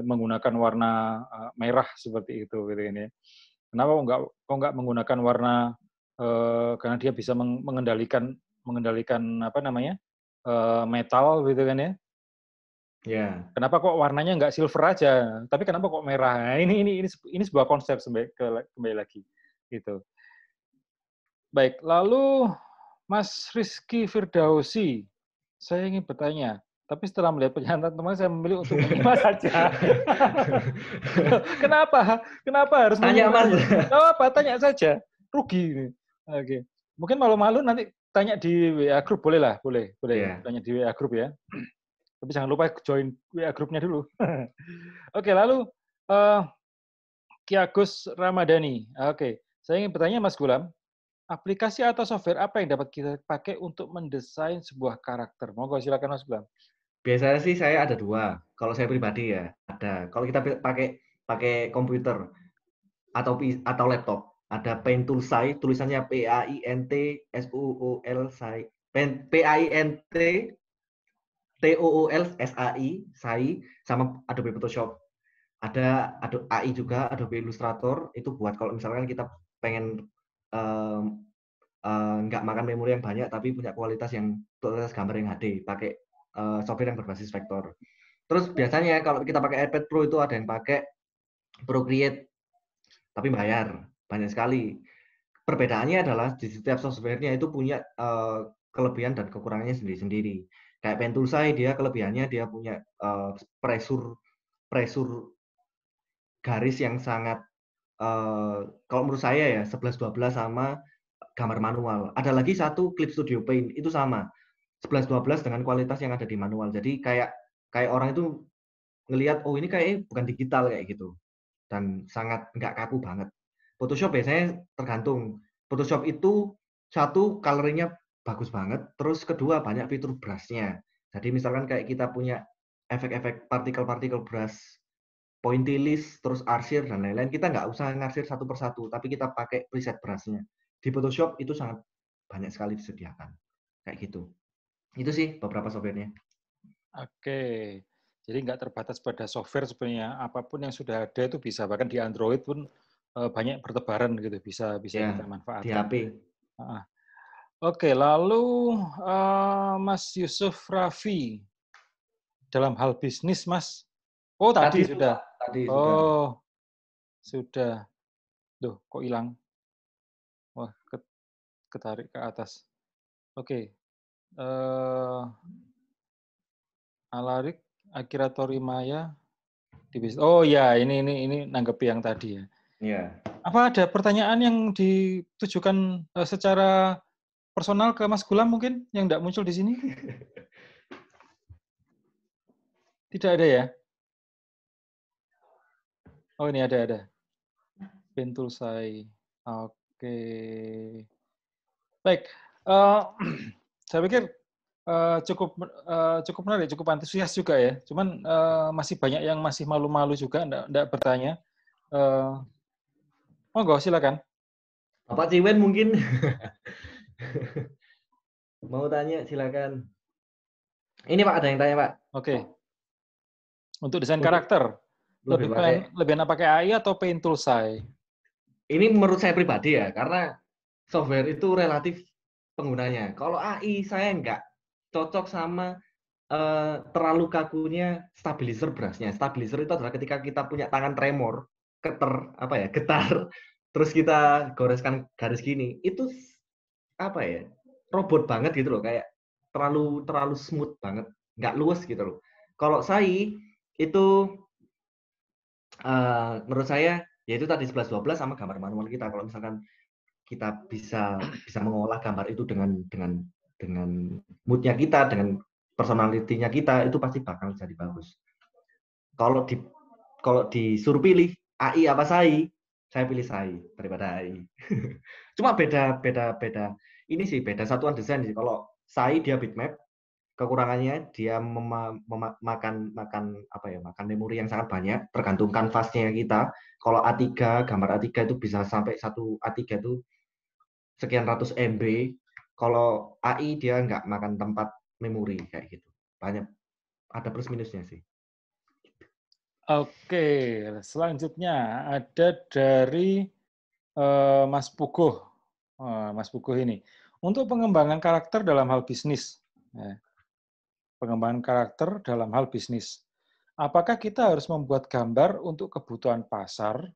menggunakan warna merah seperti itu gitu ini. Kenapa kok nggak menggunakan warna karena dia bisa mengendalikan apa namanya metal gitu kan ya. Ya. Kenapa kok warnanya nggak silver aja, tapi kenapa kok merah? Nah, ini sebuah konsep kembali lagi gitu. Baik, lalu Mas Rizky Firdausi, saya ingin bertanya, tapi setelah melihat pernyataan teman saya memilih untuk menyimak saja. Kenapa harus Tanya menyimak Mas. saja? Gak apa, tanya saja. Rugi ini. Oke. Mungkin malu-malu nanti tanya di WA grup boleh lah, boleh Ya. tanya di WA grup ya. Tapi jangan lupa join WA grupnya dulu. Oke, lalu Ki Agus Ramadhani. Oke, saya ingin bertanya Mas Gulam, aplikasi atau software apa yang dapat kita pakai untuk mendesain sebuah karakter? Monggo silakan Mas Gulam. Biasanya sih saya ada dua. Kalau saya pribadi ya ada. Kalau kita pakai komputer atau laptop, ada Paint Tool Sai, tulisannya PAINT SUUL Sai, sama Adobe Photoshop. Ada Adobe AI juga, Adobe Illustrator, itu buat kalau misalkan kita pengen nggak makan memori yang banyak tapi punya kualitas gambar yang HD, pakai software yang berbasis vektor. Terus biasanya kalau kita pakai iPad Pro itu ada yang pakai Procreate, tapi bayar banyak sekali. Perbedaannya adalah di setiap software-nya itu punya kelebihan dan kekurangannya sendiri-sendiri. Kayak Pentulsai dia kelebihannya dia punya pressure garis yang sangat kalau menurut saya ya 11-12 sama gambar manual. Ada lagi satu Clip Studio Paint, itu sama. 11-12 dengan kualitas yang ada di manual. Jadi kayak orang itu ngelihat, oh ini kayak bukan digital kayak gitu. Dan sangat nggak kaku banget. Photoshop biasanya tergantung. Photoshop itu satu, color-nya bagus banget. Terus kedua, banyak fitur brush-nya. Jadi misalkan kayak kita punya efek-efek partikel-partikel brush, pointillist, terus arsir, dan lain-lain. Kita nggak usah ngarsir satu persatu, tapi kita pakai preset brush-nya. Di Photoshop itu sangat banyak sekali disediakan. Kayak gitu. Itu sih beberapa software-nya. Oke, jadi nggak terbatas pada software sebenarnya. Apapun yang sudah ada itu bisa, bahkan di Android pun banyak bertebaran gitu, bisa Ya, kita di manfaatkan. HP. Oke, lalu Mas Yusuf Raffi, dalam hal bisnis, Mas. Oh, tadi sudah. Tadi sudah. Oh, sudah. Duh, kok hilang? Wah, ketarik ke atas. Oke. Alarik, Akira Torimaya, oh ya, ini nanggepi yang tadi ya. Iya. Apa ada pertanyaan yang ditujukan secara personal ke Mas Gulam mungkin yang tidak muncul di sini? Tidak ada ya? Oh ini ada. Pentul saya. Oke. Baik. Saya pikir cukup menarik, cukup antusias juga ya. Cuman masih banyak yang masih malu-malu juga, enggak bertanya. Monggo silakan. Bapak Ciwen mungkin mau tanya, silakan. Ini Pak, ada yang tanya Pak. Oke. Untuk desain karakter, lebih enak pakai AI atau Paint Tool saya? Ini menurut saya pribadi ya, karena software itu relatif penggunanya. Kalau AI saya nggak cocok sama terlalu kakunya stabilizer brush-nya. Stabilizer itu adalah ketika kita punya tangan tremor, getar, terus kita goreskan garis gini, itu robot banget gitu loh, kayak terlalu smooth banget, nggak luas gitu loh. Kalau saya itu menurut saya yaitu tadi 11-12 sama gambar manual kita. Kalau misalkan kita bisa mengolah gambar itu dengan mood-nya kita, dengan personality-nya kita, itu pasti bakal jadi bagus. Kalau disuruh pilih AI apa saya pilih saya daripada AI. Cuma beda ini sih, beda satuan desain sih. Kalau saya dia bitmap, kekurangannya dia makan memori yang sangat banyak, tergantung kanvasnya kita. Kalau A3, gambar A3 itu bisa sampai satu A3 itu sekian ratus MB. Kalau AI dia nggak makan tempat memori kayak gitu. Banyak, ada plus minusnya sih. Oke, selanjutnya ada dari Mas Puguh. Mas Puguh ini. Untuk pengembangan karakter dalam hal bisnis. Pengembangan karakter dalam hal bisnis. Apakah kita harus membuat gambar untuk kebutuhan pasar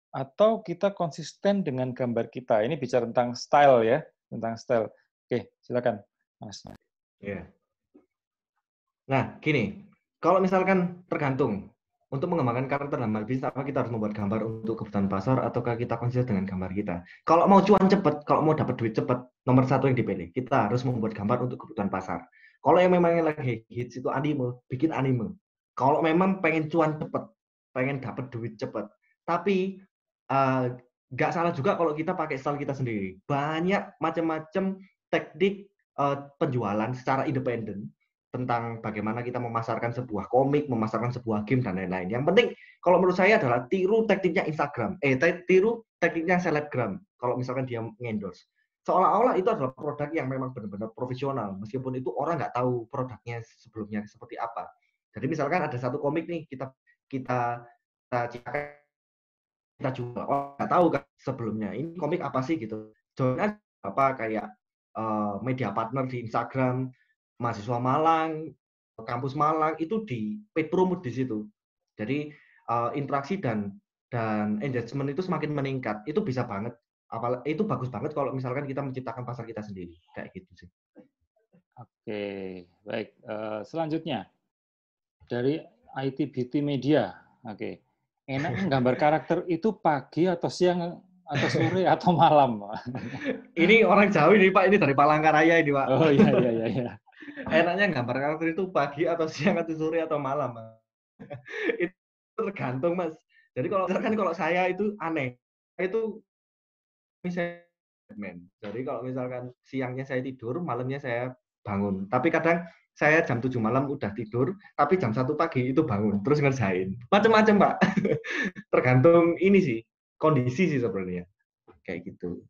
atau kita konsisten dengan gambar kita? Ini bicara tentang style ya, tentang style. Oke, silakan, Mas. Ya. Nah, gini, kalau misalkan tergantung untuk mengembangkan karakter dalam hal bisnis, apa kita harus membuat gambar untuk kebutuhan pasar ataukah kita konsisten dengan gambar kita? Kalau mau cuan cepat, kalau mau dapat duit cepat, nomor satu yang dipilih, kita harus membuat gambar untuk kebutuhan pasar. Kalau yang memang lagi hits itu anime, bikin anime. Kalau memang pengen cuan cepat, pengen dapat duit cepat, tapi nggak salah juga kalau kita pakai style kita sendiri. Banyak macam-macam teknik penjualan secara independen tentang bagaimana kita memasarkan sebuah komik, memasarkan sebuah game, dan lain-lain. Yang penting, kalau menurut saya adalah tiru tekniknya Instagram, tiru tekniknya selebgram, kalau misalkan dia endorse. Seolah-olah itu adalah produk yang memang benar-benar profesional, meskipun itu orang nggak tahu produknya sebelumnya seperti apa. Jadi misalkan ada satu komik nih, kita jual, orang nggak tahu kan sebelumnya, ini komik apa sih gitu. Join apa kayak media partner di Instagram, mahasiswa Malang, kampus Malang, itu di paid promote di situ. Jadi interaksi dan engagement itu semakin meningkat. Itu bisa banget. Itu bagus banget kalau misalkan kita menciptakan pasar kita sendiri. Kayak gitu sih. Oke, baik. Selanjutnya dari ITBT Media. Oke. Enak gambar karakter itu pagi atau siang, atau sore atau malam. Ini orang Jawa ini Pak, ini dari Palangkaraya ini Pak. Oh iya iya iya iya. Enaknya gambar karakter itu pagi atau siang atau sore atau malam, Mas. Itu tergantung, Mas. Jadi kalau misalkan kalau saya itu aneh, itu misalnya Batman. Jadi kalau misalkan siangnya saya tidur, malamnya saya bangun. Tapi kadang saya jam 7 malam udah tidur, tapi jam 1 pagi itu bangun, terus ngerjain. Macam-macam, Pak. Tergantung ini sih, kondisi sih sebenarnya. Kayak gitu.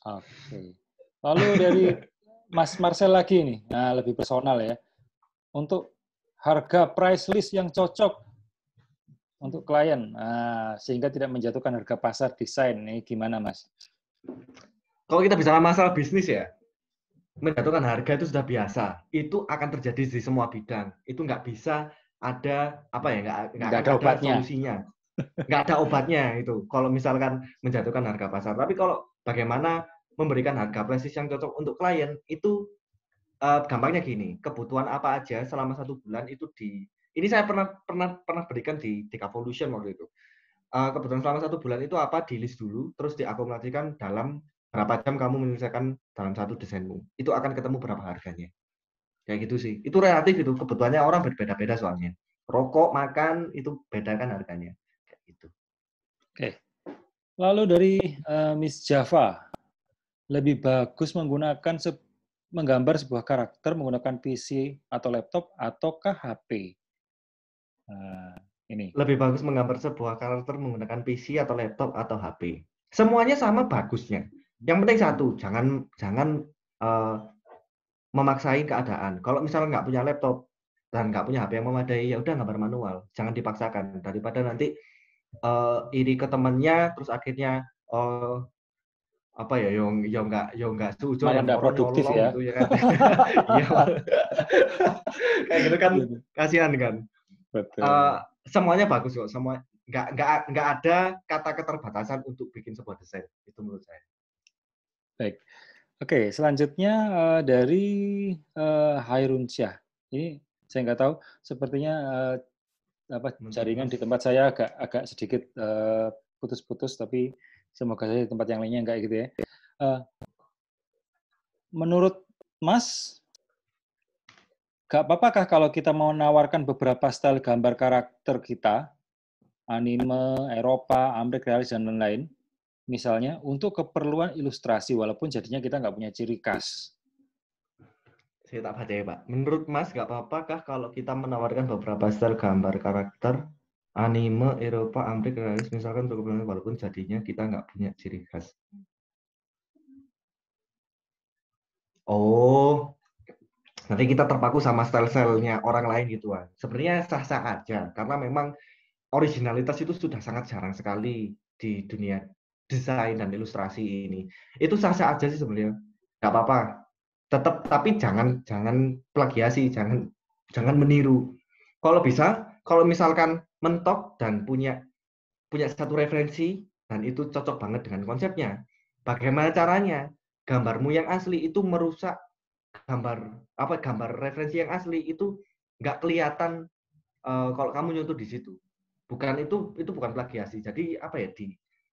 Oke. Lalu dari Mas Marcel lagi nih, nah lebih personal ya. Untuk harga price list yang cocok untuk klien, nah, sehingga tidak menjatuhkan harga pasar desain. Ini gimana, Mas? Kalau kita bicara masalah bisnis ya, menjatuhkan harga itu sudah biasa. Itu akan terjadi di semua bidang. Itu nggak bisa ada apa ya, nggak Nggak akan ada ada obatnya. solusinya. Nggak ada obatnya itu. Kalau misalkan menjatuhkan harga pasar. Tapi kalau bagaimana memberikan harga prestis yang cocok untuk klien itu gampangnya gini. Kebutuhan apa aja selama 1 bulan itu ini saya pernah berikan di Decavolution waktu itu. Kebutuhan selama 1 bulan itu apa di list dulu, terus diakumulasikan dalam berapa jam kamu menyelesaikan dalam satu desainmu. Itu akan ketemu berapa harganya. Kayak gitu sih. Itu relatif itu. Kebutuhannya orang berbeda-beda soalnya. Rokok, makan, itu bedakan harganya. Kayak gitu. Oke. Lalu dari Miss Java, lebih bagus menggambar sebuah karakter menggunakan PC atau laptop ataukah HP? Nah, ini. Lebih bagus menggambar sebuah karakter menggunakan PC atau laptop atau HP. Semuanya sama bagusnya. Yang penting satu, jangan memaksain keadaan. Kalau misalnya nggak punya laptop dan nggak punya HP yang memadai, ya udah gambar manual. Jangan dipaksakan. Daripada nanti iri ke temannya, terus akhirnya apa ya, yang nggak setuju, Malah yang nggak moro produktif nyolong ya. gitu ya kan. Iya, kayak gitu kan kasihan kan. Betul. Semuanya bagus kok, semua nggak ada kata keterbatasan untuk bikin sebuah desain, itu menurut saya. Baik. Oke, selanjutnya dari Hairun Syah. Ini saya nggak tahu, sepertinya Mungkin jaringan Mas. di tempat saya agak sedikit putus-putus, tapi semoga saja di tempat yang lainnya nggak gitu ya. Menurut Mas, nggak apa-apakah kalau kita mau menawarkan beberapa style gambar karakter kita, anime, Eropa, Amerika, realis, dan lain-lain, misalnya untuk keperluan ilustrasi, walaupun jadinya kita nggak punya ciri khas. Saya tak baca ya Pak. Menurut Mas, nggak apa-apakah kalau kita menawarkan beberapa style gambar karakter anime, Eropa, Amerika, realis, misalkan untuk keperluan walaupun jadinya kita nggak punya ciri khas? Oh, nanti kita terpaku sama style-stylenya orang lain gitu kan. Sebenarnya sah-sah aja, karena memang originalitas itu sudah sangat jarang sekali di dunia desain dan ilustrasi ini. Itu sah-sah aja sih sebenarnya, nggak apa-apa. Tetap, tapi jangan plagiasi, jangan meniru. Kalau bisa, kalau misalkan mentok dan punya satu referensi dan itu cocok banget dengan konsepnya, bagaimana caranya gambarmu yang asli itu merusak gambar referensi yang asli itu nggak kelihatan kalau kamu nyentuh di situ. Itu bukan plagiasi. Jadi apa ya,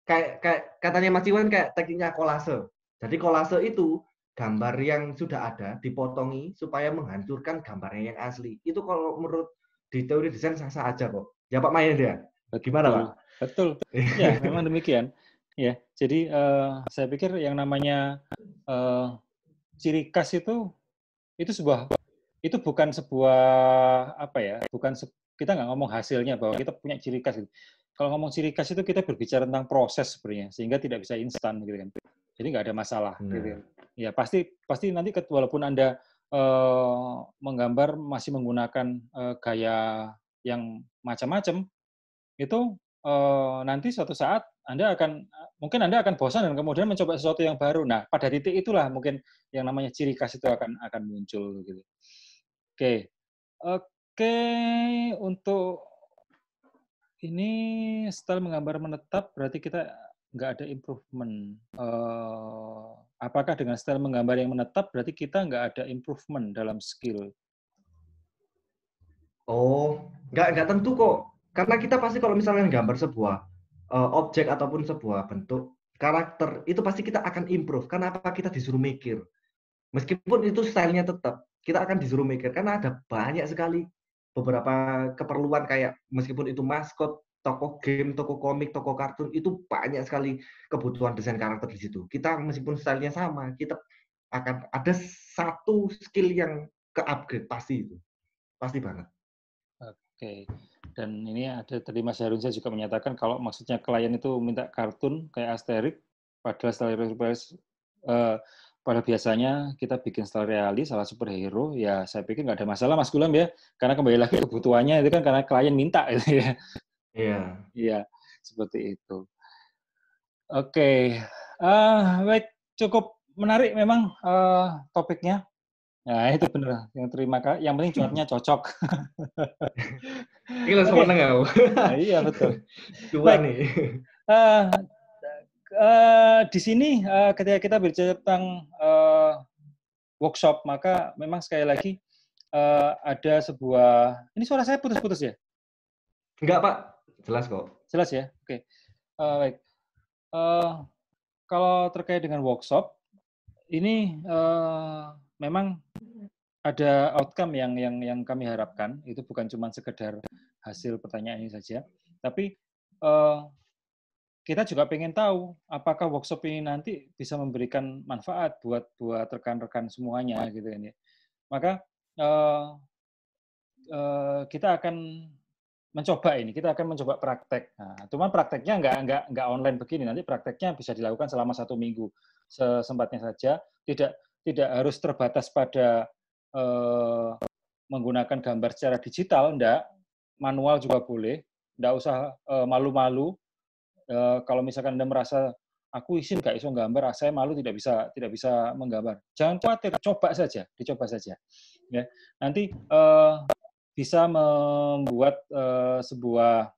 kayak katanya Mas Iwan, kayak tekniknya kolase. Jadi kolase itu gambar yang sudah ada dipotongi supaya menghancurkan gambarnya yang asli. Itu kalau menurut di teori desain sah-sah aja kok. Ya Pak Mahendra. Gimana Pak? Betul. Ya, memang demikian. Ya, jadi saya pikir yang namanya ciri khas itu bukan sebuah apa ya, kita nggak ngomong hasilnya bahwa kita punya ciri khas. Kalau ngomong ciri khas itu kita berbicara tentang proses sebenarnya, sehingga tidak bisa instan gitu kan. Jadi nggak ada masalah gitu. Ya pasti nanti walaupun Anda menggambar masih menggunakan gaya yang macam-macam, itu nanti suatu saat mungkin Anda akan bosan dan kemudian mencoba sesuatu yang baru. Nah, pada titik itulah mungkin yang namanya ciri khas itu akan muncul gitu. Oke. Oke, untuk ini style menggambar menetap berarti kita nggak ada improvement. Apakah dengan style menggambar yang menetap berarti kita nggak ada improvement dalam skill? Oh, nggak tentu kok. Karena kita pasti kalau misalnya gambar sebuah objek ataupun sebuah bentuk, karakter, itu pasti kita akan improve. Kenapa kita disuruh mikir? Meskipun itu stylenya tetap, kita akan disuruh mikir karena ada banyak sekali beberapa keperluan kayak meskipun itu maskot, toko game, toko komik, toko kartun, itu banyak sekali kebutuhan desain karakter di situ. Kita meskipun stylenya sama, kita akan ada satu skill yang ke-upgrade pasti itu. Pasti banget. Oke. Dan ini ada tadi Mas Harunsyah juga menyatakan kalau maksudnya klien itu minta kartun kayak Asterix, padahal style pada biasanya kita bikin style realis ala superhero, ya saya pikir nggak ada masalah Mas Gulam ya, karena kembali lagi kebutuhannya itu kan karena klien minta gitu ya. Iya. Iya, seperti itu. Oke, baik, cukup menarik memang topiknya. Nah, itu benar. Yang terima kasih. Yang penting cuatnya cocok. Ini langsung Oke. menang ya. Nah, iya betul. Dua Baik. nih. Di sini ketika kita bicara tentang workshop, maka memang sekali lagi ada sebuah. Ini suara saya putus-putus ya? Enggak, Pak. Jelas kok. Jelas ya. Oke. Baik. Kalau terkait dengan workshop, ini memang ada outcome yang kami harapkan. Itu bukan cuma sekedar hasil pertanyaan ini saja, tapi kita juga pengen tahu apakah workshop ini nanti bisa memberikan manfaat buat rekan-rekan semuanya gitu kan ya. Maka kita akan mencoba ini, kita akan mencoba praktek. Nah, cuman prakteknya nggak online begini, nanti prakteknya bisa dilakukan selama 1 minggu sesempatnya saja, tidak harus terbatas pada menggunakan gambar secara digital, enggak, manual juga boleh, enggak usah malu-malu. Kalau misalkan Anda merasa aku izin nggak iso gambar, saya malu tidak bisa menggambar. Jangan khawatir, dicoba saja. Ya, nanti bisa membuat sebuah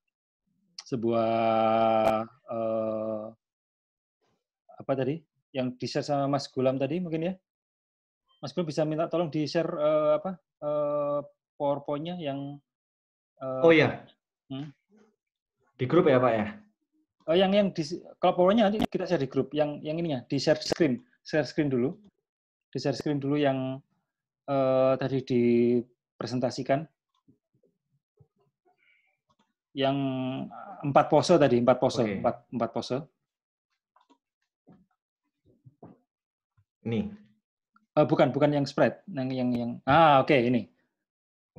apa tadi yang di-share sama Mas Gulam tadi mungkin ya. Mas Gulam bisa minta tolong di-share PowerPoint-nya yang Oh ya, di grup ya, Pak ya? yang kalau PowerPoint-nya nanti kita share di grup. Yang ininya di share screen dulu. Di share screen dulu yang tadi dipresentasikan. Yang 4 pose tadi, 4 pose, Oke. 4 pose. Ini. Bukan yang spread, yang oke, ini.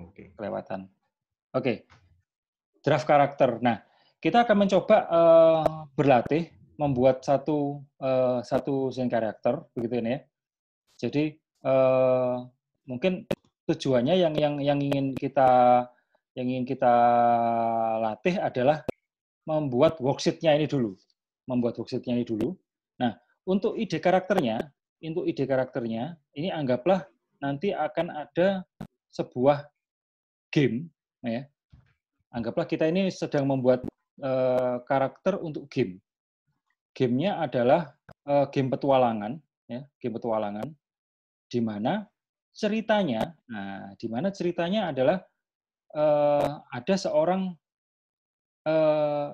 Oke. Kelewatan. Oke. Draft karakter. Nah, kita akan mencoba berlatih membuat satu scene karakter begitu ya. Jadi mungkin tujuannya yang ingin kita latih adalah membuat worksheet-nya ini dulu. Nah, untuk ide karakternya, ini anggaplah nanti akan ada sebuah game, ya. Anggaplah kita ini sedang membuat karakter untuk game. Gamenya adalah game petualangan, ya, game petualangan, di mana ceritanya adalah ada seorang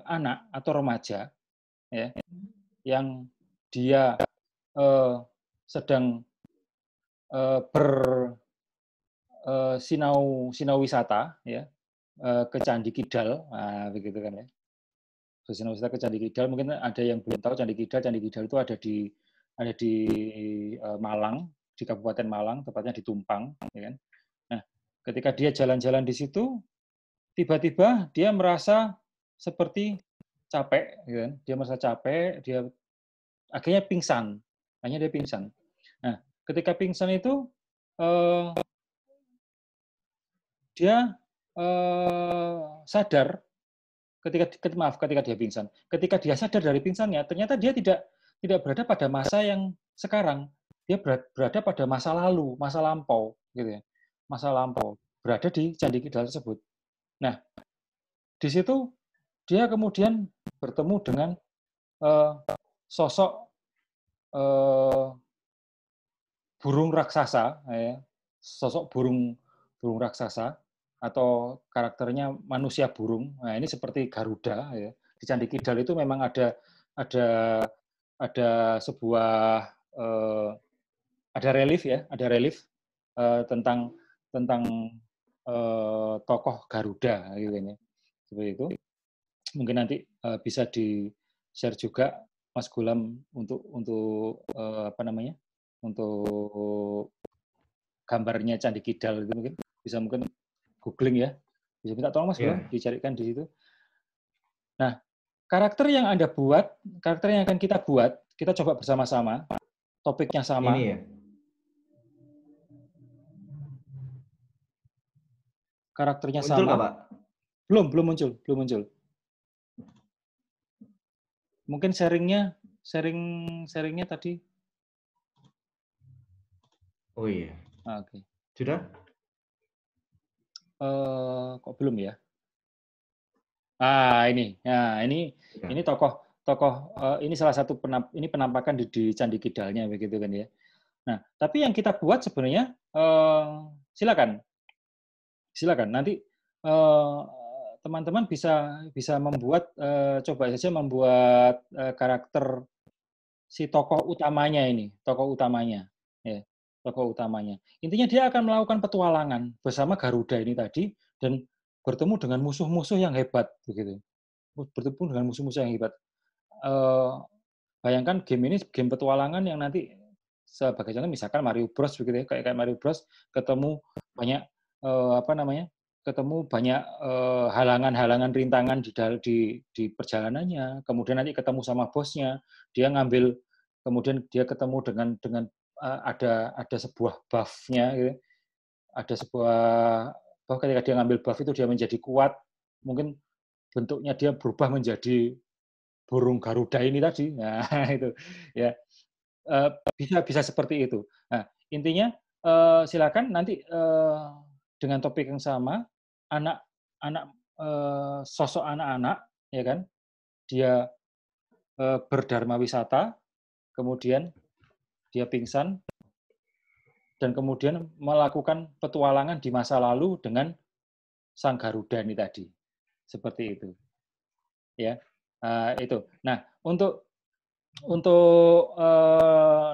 anak atau remaja, ya, yang dia sedang sinau wisata, ya, ke Candi Kidal, begitu kan ya. Bersinau wisata ke Candi Kidal, mungkin ada yang belum tahu Candi Kidal itu ada di Malang, di Kabupaten Malang, tepatnya di Tumpang, ya kan. Nah, ketika dia jalan-jalan di situ, tiba-tiba dia merasa seperti capek, ya kan. Dia merasa capek, dia akhirnya pingsan. Akhirnya dia pingsan. Nah, ketika pingsan itu dia sadar ketika dia pingsan. Ketika dia sadar dari pingsannya, ternyata dia tidak berada pada masa yang sekarang. Dia berada pada masa lalu, masa lampau, gitu ya. Masa lampau, berada di Candi Kidal tersebut. Nah, di situ dia kemudian bertemu dengan sosok burung raksasa, ya. Sosok burung raksasa atau karakternya manusia burung. Nah, ini seperti Garuda, ya. Di Candi Kidal itu memang ada ada sebuah ada relief ya, ada relief tentang tokoh Garuda gitu kan ya. Seperti itu. Mungkin nanti bisa di-share juga Mas Gulam untuk apa namanya? Untuk gambarnya Candi Kidal itu mungkin bisa mungkin googling ya. Bisa minta tolong Mas Gulam dicarikan di situ. Nah, karakter yang Anda buat, karakter yang akan kita buat, kita coba bersama-sama. Topiknya sama. Ini ya. Karakternya Muncul sama. nggak, Pak? Belum muncul. Mungkin sharingnya tadi. Oh iya. Oke. Sudah? Kok belum ya? Ini. Nah, ini tokoh ini salah satu penampakan di Candi Kidalnya begitu kan ya. Nah, tapi yang kita buat sebenarnya silakan nanti teman-teman bisa membuat coba saja membuat karakter si tokoh utamanya ini, tokoh utamanya. Intinya dia akan melakukan petualangan bersama Garuda ini tadi dan bertemu dengan musuh-musuh yang hebat begitu. Bertemu dengan musuh-musuh yang hebat. Bayangkan game ini game petualangan yang nanti sebagai contoh misalkan Mario Bros begitu ya, kayak Mario Bros ketemu banyak ketemu banyak halangan-halangan rintangan di perjalanannya, kemudian nanti ketemu sama bosnya, kemudian dia ketemu dengan ada sebuah buff-nya gitu. Ada sebuah buff, ketika dia ngambil buff itu dia menjadi kuat, mungkin bentuknya dia berubah menjadi burung Garuda ini tadi. Nah, itu ya. Bisa seperti itu. Nah, intinya silakan nanti dengan topik yang sama, sosok anak-anak ya kan, dia berdharma wisata, kemudian dia pingsan dan kemudian melakukan petualangan di masa lalu dengan sang Garuda ini tadi. Seperti itu. Ya. Itu. Nah, untuk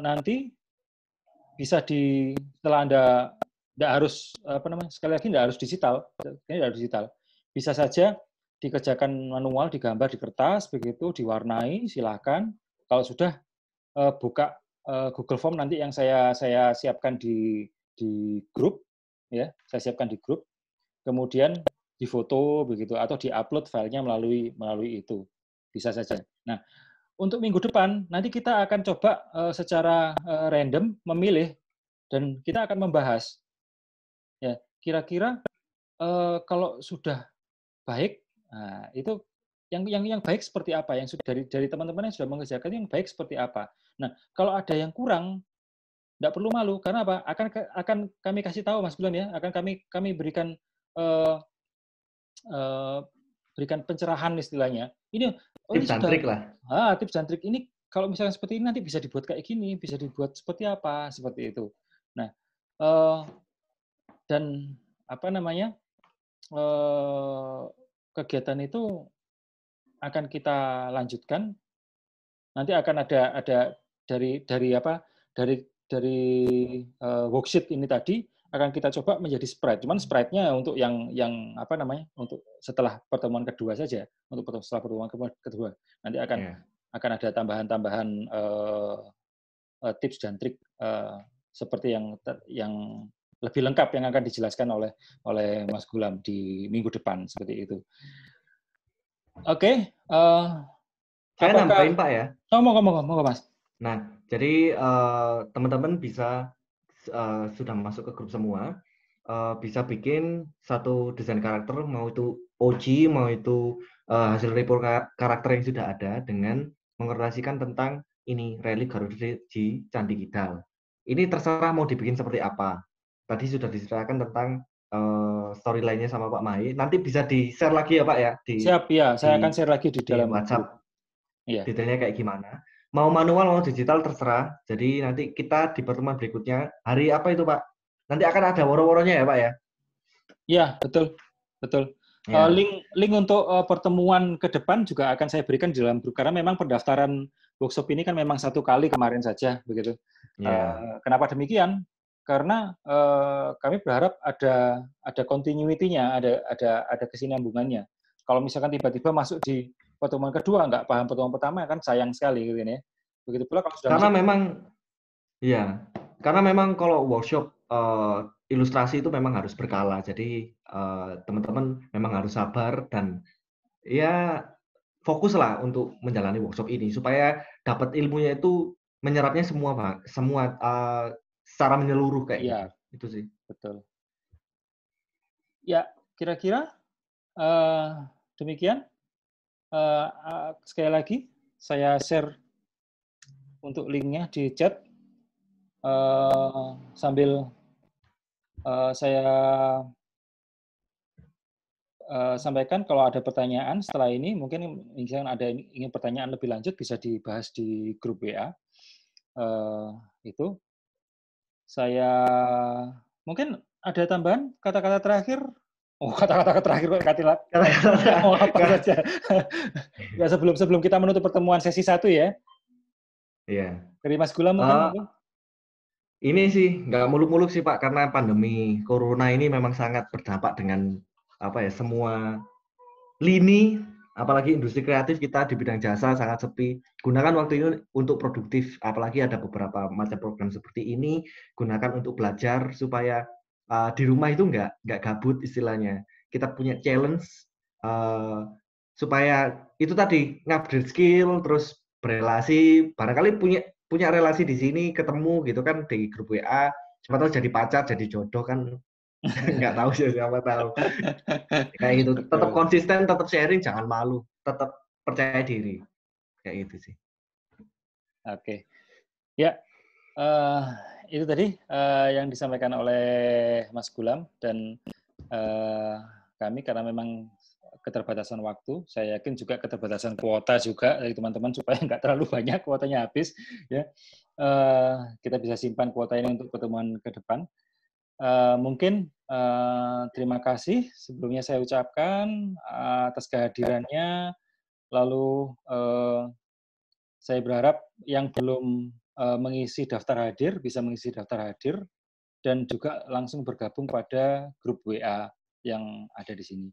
nanti bisa setelah Anda tidak harus sekali lagi tidak harus digital, bisa saja dikerjakan manual, digambar di kertas begitu, diwarnai, silakan. Kalau sudah buka Google Form nanti yang saya siapkan di grup ya, saya siapkan di grup, kemudian difoto begitu atau diupload filenya melalui itu, bisa saja. Nah, untuk minggu depan nanti kita akan coba secara random memilih dan kita akan membahas ya kira-kira kalau sudah baik, nah, itu yang baik seperti apa, yang sudah dari teman-teman yang sudah mengerjakan yang baik seperti apa. Nah, kalau ada yang kurang, tidak perlu malu karena apa? Akan kami kasih tahu Mas Bulan ya, akan kami berikan berikan pencerahan istilahnya. Ini tips dan trik lah. Tips dan trik ini kalau misalnya seperti ini nanti bisa dibuat kayak gini, bisa dibuat seperti apa, seperti itu. Nah, dan apa namanya? Kegiatan itu akan kita lanjutkan. Nanti akan ada dari worksheet ini tadi akan kita coba menjadi sprite. Cuman sprite-nya untuk yang apa namanya? Untuk setelah pertemuan kedua saja, setelah pertemuan kedua. Nanti akan ada tambahan-tambahan tips dan trik seperti yang lebih lengkap yang akan dijelaskan oleh Mas Gulam di minggu depan seperti itu. Oke. Saya nambahin Pak ya. Ngomong Mas. Nah, jadi teman-teman bisa sudah masuk ke grup semua, bisa bikin satu desain karakter, mau itu OG, mau itu hasil report karakter yang sudah ada dengan mengerasikan tentang ini relik Garuda di Candi Kidal. Ini terserah mau dibikin seperti apa. Tadi sudah diceritakan tentang storyline-nya sama Pak Mahi. Nanti bisa di-share lagi ya Pak ya? Siap ya, saya akan share lagi di dalam WhatsApp. Iya. Detailnya kayak gimana. Mau manual, mau digital, terserah. Jadi nanti kita di pertemuan berikutnya, hari apa itu Pak? Nanti akan ada woro-woronya ya Pak ya? Iya, betul. Ya. Link untuk pertemuan ke depan juga akan saya berikan di dalam grup, karena memang pendaftaran workshop ini kan memang 1 kali kemarin saja, begitu. Kenapa demikian? Karena kami berharap ada continuity-nya, ada kesinambungannya. Kalau misalkan tiba-tiba masuk di pertemuan kedua nggak paham pertemuan pertama kan sayang sekali gitu ya. Begitu pula kalau sudah karena memang kalau workshop ilustrasi itu memang harus berkala. Jadi teman-teman memang harus sabar dan ya fokuslah untuk menjalani workshop ini supaya dapat ilmunya itu menyerapnya semua Pak, semua secara menyeluruh kayak gitu. Itu sih. Betul. Ya, kira-kira demikian. Sekali lagi saya share untuk linknya di chat sambil saya sampaikan kalau ada pertanyaan setelah ini, mungkin ada ingin pertanyaan lebih lanjut bisa dibahas di grup WA. Itu saya mungkin ada tambahan kata-kata terakhir. Oh, kata-kata terakhir kok mau apa saja. Ya, sebelum kita menutup pertemuan sesi 1 ya. Iya. Dari Mas Gulam mungkin. Ini sih nggak muluk-muluk sih Pak, karena pandemi corona ini memang sangat berdampak dengan semua lini, apalagi industri kreatif kita di bidang jasa sangat sepi. Gunakan waktu ini untuk produktif, apalagi ada beberapa macam program seperti ini, gunakan untuk belajar supaya di rumah itu nggak gabut istilahnya. Kita punya challenge supaya itu tadi ngupgrade skill, terus berelasi, barangkali punya relasi di sini, ketemu gitu kan di grup WA, siapa tahu jadi pacar, jadi jodoh kan. Nggak tahu sih, siapa tahu. Kayak gitu. Tetap konsisten, tetap sharing, jangan malu, tetap percaya diri. Kayak gitu sih. Oke. Ya, itu tadi yang disampaikan oleh Mas Gulam dan kami karena memang keterbatasan waktu, saya yakin juga keterbatasan kuota juga dari teman-teman supaya nggak terlalu banyak kuotanya habis, ya. Kita bisa simpan kuota ini untuk pertemuan ke depan. Mungkin terima kasih sebelumnya saya ucapkan atas kehadirannya. Lalu saya berharap yang belum mengisi daftar hadir bisa mengisi daftar hadir dan juga langsung bergabung pada grup WA yang ada di sini.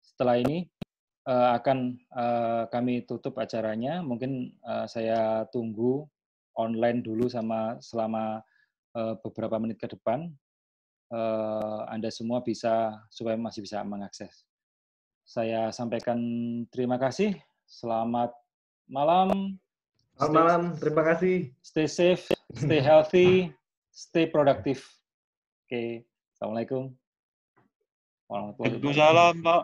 Setelah ini akan kami tutup acaranya. Mungkin saya tunggu online dulu selama beberapa menit ke depan. Anda semua supaya masih bisa mengakses. Saya sampaikan terima kasih. Selamat malam. Selamat malam. Terima kasih. Stay safe, stay healthy, stay productive. Oke. Assalamualaikum. Waalaikumsalam, Pak.